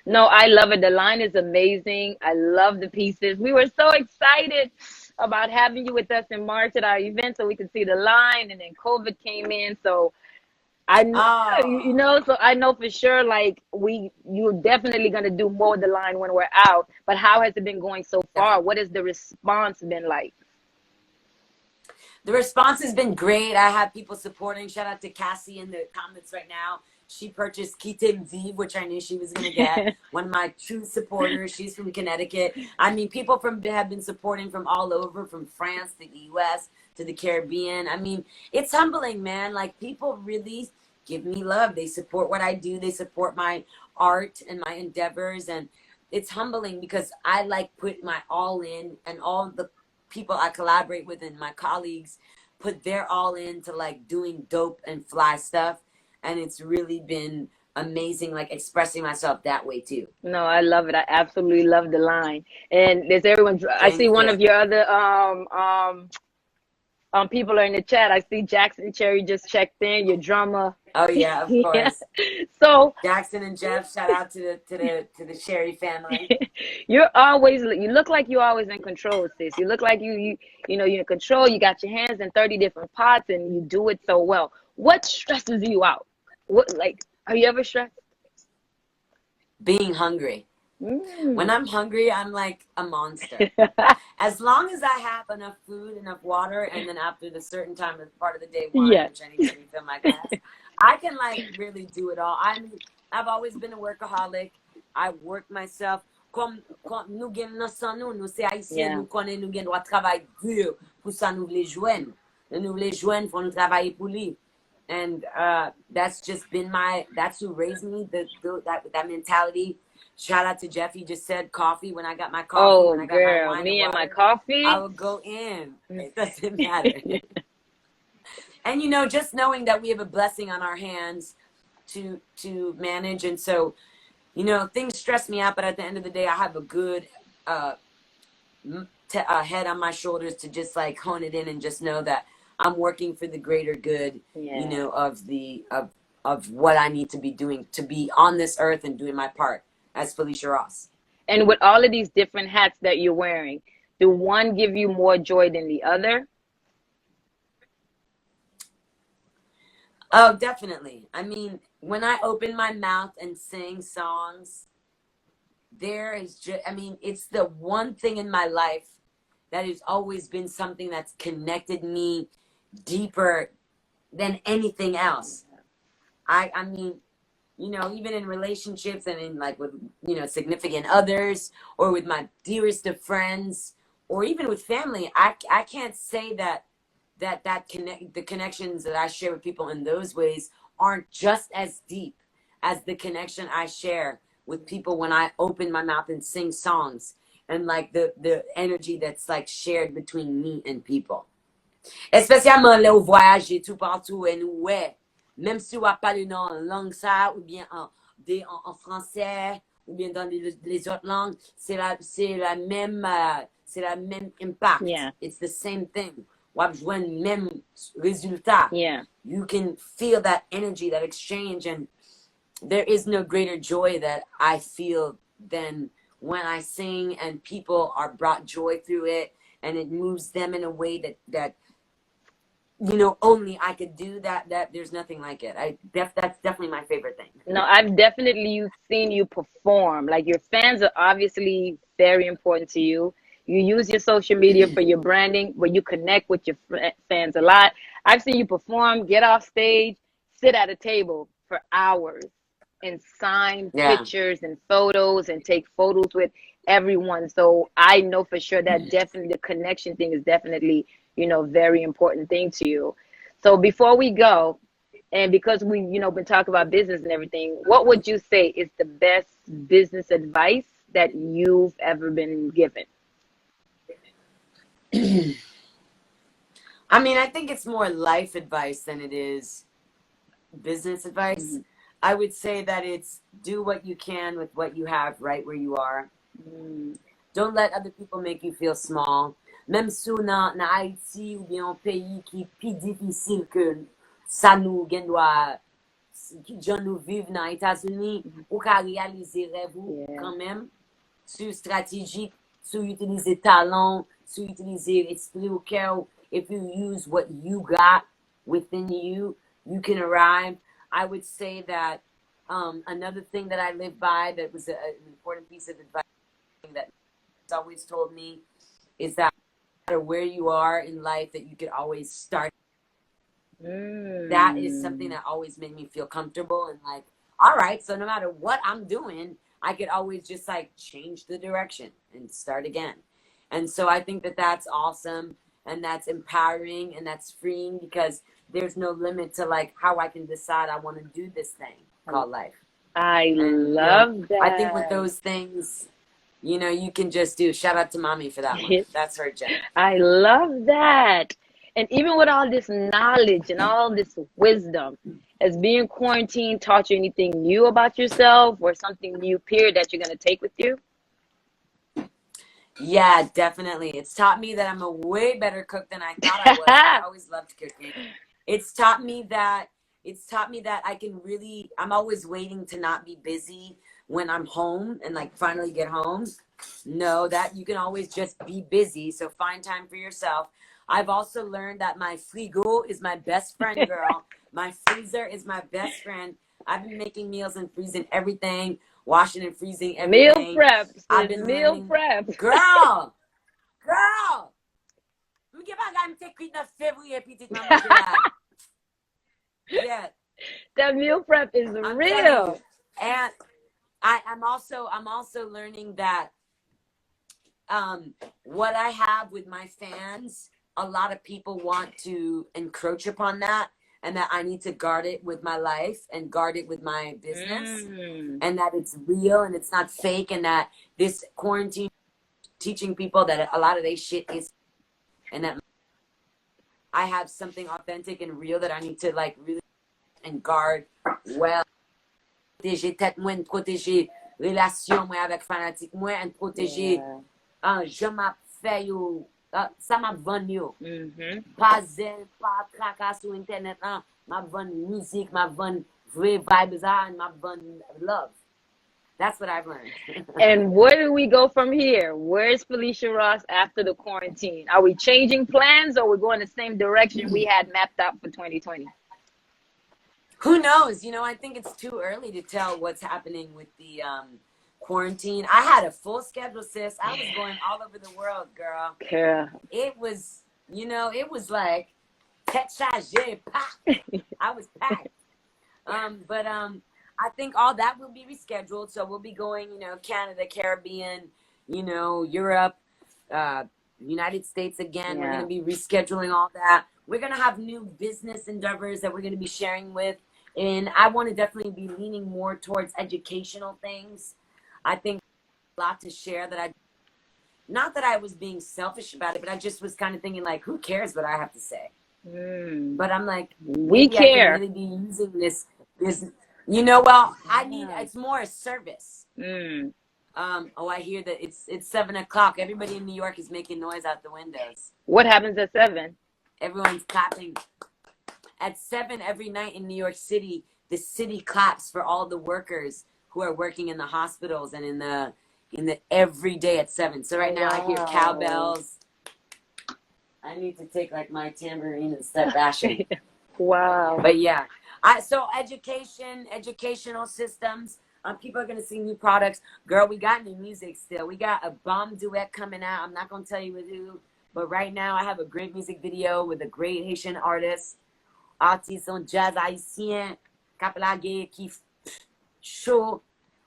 No, I love it. The line is amazing. I love the pieces. We were so excited about having you with us in March at our event so we could see the line, and then COVID came in. So I know, you know, so I know for sure, like you're definitely going to do more with the line when we're out. But how has it been going so far? What has the response been like? The response has been great. I have people supporting. Shout out to Cassie in the comments right now. She purchased Quitte Vive, which I knew she was going to get. One of my true supporters. She's from Connecticut. I mean, people have been supporting from all over, from France to the U.S. to the Caribbean. I mean, it's humbling, man. Like, people really give me love. They support what I do. They support my art and my endeavors. And it's humbling because I, like, put my all in, and all the people I collaborate with and my colleagues put their all into, like, doing dope and fly stuff. And it's really been amazing, like, expressing myself that way too. No, I love it. I absolutely love the line. And there's everyone. I see one of your other people are in the chat. I see Jackson Cherry just checked in. Your drummer. Oh yeah, of course. So Jackson and Jeff, shout out to the Cherry family. You look like you're always in control, sis. You look like you know, you're in control. You got your hands in 30 different pots and you do it so well. What stresses you out? What, like, are you ever stressed? Being hungry. When I'm hungry, I'm like a monster. As long as I have enough food, enough water, and then after the certain time of part of the day, wine, which I need to refill my glass, I can like really do it all. I mean, I've always been a workaholic. I work myself. Comme nous gagnons nous c'est haïtien, nous connaissons nous gagnons droit travail dur pour ça nous voulons joindre. Nous voulons joindre pour nous travailler pour lui. And that's just been that's who raised me, that mentality. Shout out to Jeff. He just said coffee. When I got my coffee, oh, when I got girl, my wine me and water, my coffee, I would go in. It doesn't matter. And, you know, just knowing that we have a blessing on our hands to manage. And so, you know, things stress me out, but at the end of the day, I have a good head on my shoulders to just like hone it in and just know that I'm working for the greater good, you know, of what I need to be doing to be on this earth and doing my part as Phyllisia Ross. And with all of these different hats that you're wearing, do one give you more joy than the other? Oh, definitely. I mean, when I open my mouth and sing songs, there is just, I mean, it's the one thing in my life that has always been something that's connected me deeper than anything else. I mean, you know, even in relationships and in like with, you know, significant others or with my dearest of friends or even with family, I can't say that the connections that I share with people in those ways aren't just as deep as the connection I share with people when I open my mouth and sing songs, and like the energy that's like shared between me and people. Spécialement là où voyager tout partout et nous ouais, même si on parle une langue ça ou bien en français ou bien dans les autres langues, c'est la même impact. It's the same thing. Même résultat. You can feel that energy, that exchange, and there is no greater joy that I feel than when I sing and people are brought joy through it. and it moves them in a way that you know, only I could do that. That there's nothing like it. That's definitely my favorite thing. No, I've definitely seen you perform. Like your fans are obviously very important to you. You use your social media for your branding, but you connect with your fans a lot. I've seen you perform, get off stage, sit at a table for hours and sign Yeah. pictures and photos and take photos with everyone. So I know for sure that definitely the connection thing is definitely, you know, very important thing to you. So before we go, and because we, you know, been talking about business and everything, what would you say is the best business advice that you've ever been given? I mean, I think it's more life advice than it is business advice. Mhm. I would say that it's do what you can with what you have right where you are. Mm. Don't let other people make you feel small. Même sou nan Haiti ou bien un pays qui pi difficile que sa nou gen doit ki jan nou vive nan États-Unis, ou ka réaliser rêve ou Yeah. quand même, sou stratégique, sou utiliser talent, sou utiliser esprit au cœur. If you use what you got within you, you can arrive. I would say that another thing that I live by that was an important piece of advice that it's always told me is that no matter where you are in life, that you could always start. That is something that always made me feel comfortable and like, all right, so no matter what I'm doing, I could always just like change the direction and start again. And so I think that that's awesome and that's empowering and that's freeing because there's no limit to like how I can decide I want to do this thing called life. I And you know, love I think with that. those things, you know, you can just do. Shout out to mommy for that one. That's her gem. I love that. And even with all this knowledge and all this wisdom, has being quarantined taught you anything new about yourself or something new, period, that you're going to take with you? Yeah, definitely. It's taught me that I'm a way better cook than I thought I was. I always loved cooking. It's taught me that I can really, I'm always waiting to not be busy when I'm home and like finally get home. No, that you can always just be busy. So find time for yourself. I've also learned that my frigo is my best friend, girl. My freezer is my best friend. I've been making meals and freezing everything, washing and freezing Meal everything. prep, I've sis. been Meal learning, prep. girl. Mwen gen pa gam te kwit nan fevriye pitit man manje la. Yeah, That meal prep is I'm telling you. real. And I'm also learning that what I have with my fans, a lot of people want to encroach upon that, and that I need to guard it with my life and guard it with my business, and that it's real and it's not fake, and that this quarantine teaching people that a lot of their shit is, and that I have something authentic and real that I need to like really and guard well. Protéger tête moi, protéger relation moi avec fanatique moi, and protéger je m'a fait yo, ça m'a vendu yo. Pas zen, pas tracas sur internet, m'a vendu musique, m'a vendu vrai vibes and m'a vendu love. That's what I've learned. And where do we go from here? Where's Phyllisia Ross after the quarantine? Are we changing plans or we're going the same direction we had mapped out for 2020? Who knows? You know, I think it's too early to tell what's happening with the quarantine. I had a full schedule, sis. I was going all over the world, girl. Yeah. It was, you know, it was like tete chargé, packed. I was packed. But I think all that will be rescheduled. So we'll be going, you know, Canada, Caribbean, you know, Europe, United States again. We're going to be rescheduling all that. We're going to have new business endeavors that we're going to be sharing with. And I want to definitely be leaning more towards educational things. I think a lot to share that not that I was being selfish about it, but I just was kind of thinking like, who cares what I have to say? But I'm like, we care. I can really be using this, you know, well, I need, it's more a service. I hear that it's 7 o'clock. Everybody in New York is making noise out the windows. What happens at 7? Everyone's clapping. At 7 every night in New York City, the city claps for all the workers who are working in the hospitals and in the every day at 7. So right now I hear cowbells. I need to take like my tambourine and start bashing. Wow. But yeah, so educational systems. People are gonna see new products. Girl, we got new music still. We got a bomb duet coming out. I'm not gonna tell you with who, but right now I have a great music video with a great Haitian artist, artiste on jazz haïtien, Kapelage, qui show.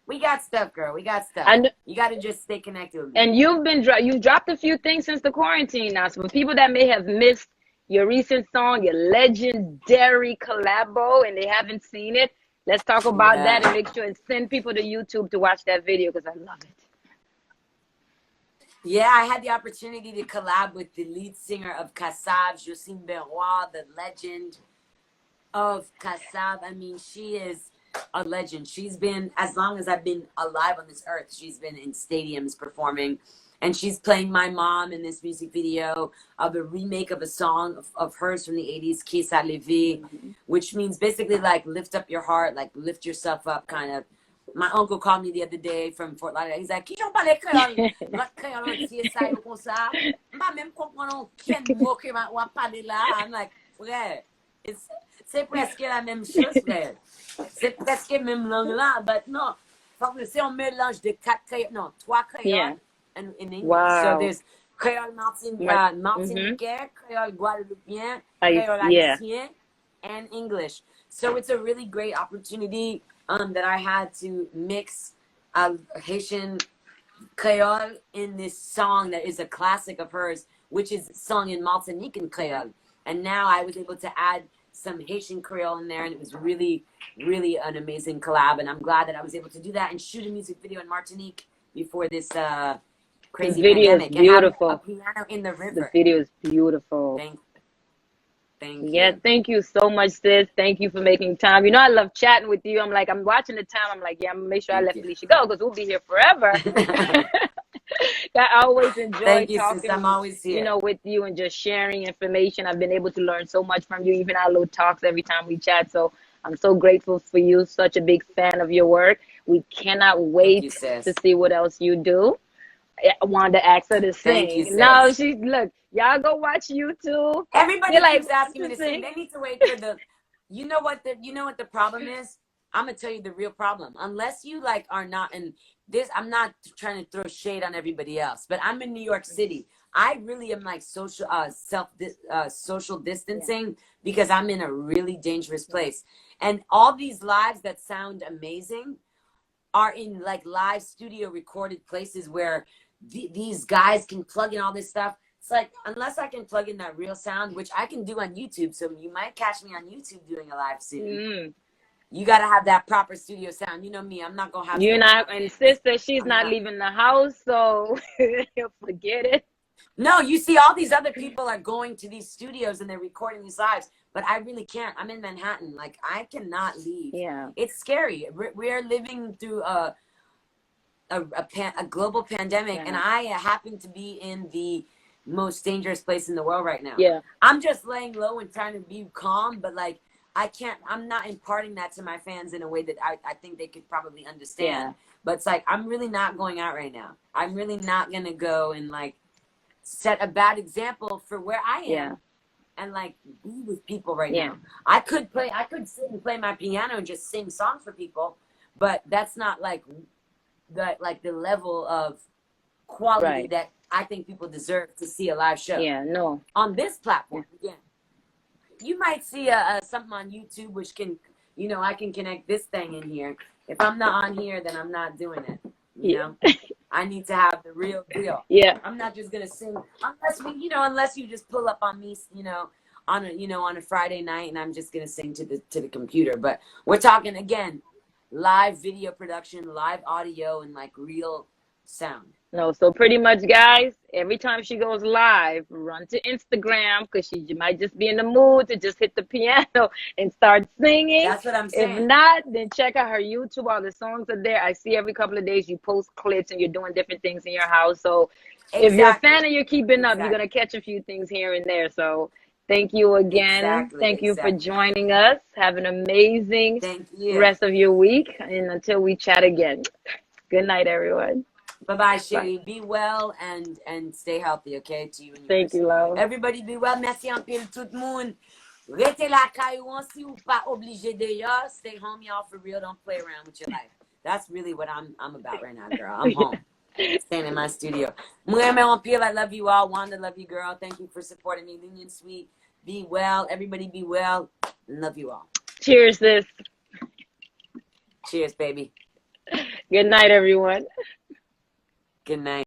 We got stuff, girl. We got stuff. And you got to just stay connected with me. And you've dropped a few things since the quarantine now. So for people that may have missed your recent song, your legendary collabo, and they haven't seen it, let's talk about that and make sure and send people to YouTube to watch that video because I love it. Yeah, I had the opportunity to collab with the lead singer of Kassav, Josine Beroy, the legend of Kassav. I mean, she is a legend. She's been, as long as I've been alive on this earth, she's been in stadiums performing. And she's playing my mom in this music video of a remake of a song of hers from the 80s, Qui ça levé, which means basically like lift up your heart, like lift yourself up kind of. My uncle called me the other day from Fort Lauderdale. He's like, "Qui j'en parle créole? Notre créole entier ça yo comme ça. Pas même comprendre quel mot que on va parler là." I'm like, "Frère, c'est presque la même chose, frère. C'est presque même langue là, but non. C'est un mélange de 4 créoles, non, 3 créoles in English." Wow. So there's créole Martiniquais, créole Guadeloupéen, créole Haïtien, and English. So it's a really great opportunity that I had to mix Haitian Creole in this song that is a classic of hers, which is sung in Martinican Creole. And now I was able to add some Haitian Creole in there, and it was really, really an amazing collab. And I'm glad that I was able to do that and shoot a music video in Martinique before this crazy pandemic. The video is beautiful. And have a piano in the river. The video is beautiful. Thank you. Yeah, thank you so much, sis. Thank you for making time. You know, I love chatting with you. I'm watching the time. I'm like, yeah, I'm going to make sure I let Phyllisia go because we'll be here forever. I always enjoy talking, sis. I'm always here. You know, with you and just sharing information. I've been able to learn so much from you, even our little talks every time we chat. So I'm so grateful for you. Such a big fan of your work. We cannot wait to see what else you do. Wanda asked her to sing. Thank you, sis. No, look, y'all go watch YouTube. Everybody keeps asking me to sing. They need to wait for the. You know what the problem is? I'm gonna tell you the real problem. Unless you like are not in this, I'm not trying to throw shade on everybody else, but I'm in New York City. I really am like social distancing because I'm in a really dangerous place. And all these lives that sound amazing are in like live studio recorded places where these guys can plug in all this stuff. It's like, unless I can plug in that real sound, which I can do on YouTube, so you might catch me on YouTube doing a live soon. You got to have that proper studio sound. You know me, I'm not going to have... You're not, and sister, she's not leaving the house, so forget it. No, you see, all these other people are going to these studios and they're recording these lives, but I really can't. I'm in Manhattan. Like, I cannot leave. Yeah. It's scary. We're living through a global pandemic, and I happen to be in the most dangerous place in the world right now. Yeah. I'm just laying low and trying to be calm, but like, I'm not imparting that to my fans in a way that I think they could probably understand. But it's like, I'm really not going out right now. I'm really not going to go and like set a bad example for where I am and like be with people right now. I could sit and play my piano and just sing songs for people, but that's not like the level of quality that I think people deserve to see a live show. Yeah, no. On this platform, again. You might see something on YouTube, which can, you know, I can connect this thing in here. If I'm not on here, then I'm not doing it. You know, I need to have the real deal. Yeah. I'm not just gonna sing unless you just pull up on me, on a Friday night, and I'm just gonna sing to the computer. But we're talking again, live video production, live audio, and like real sound. No, so pretty much, guys, every time she goes live, run to Instagram because she might just be in the mood to just hit the piano and start singing. That's what I'm saying. If not, then check out her YouTube. All the songs are there. I see every couple of days you post clips and you're doing different things in your house. So if you're a fan and you're keeping up, you're going to catch a few things here and there. So thank you again. Thank you for joining us. Have an amazing rest of your week. And until we chat again, good night, everyone. Bye-bye, Sherry. Be well and stay healthy, okay? To you and yours. Thank you, love. Everybody be well. Merci en pile tout le monde. Restez la caillou si ou pas obligé d'ailleurs. Stay home, y'all, for real. Don't play around with your life. That's really what I'm about right now, girl. I'm home. Staying in my studio. Mueme en pile. I love you all. Wanda, love you, girl. Thank you for supporting me. Union Sweet. Be well. Everybody be well. Love you all. Cheers, sis. Cheers, baby. Good night, everyone. Good night.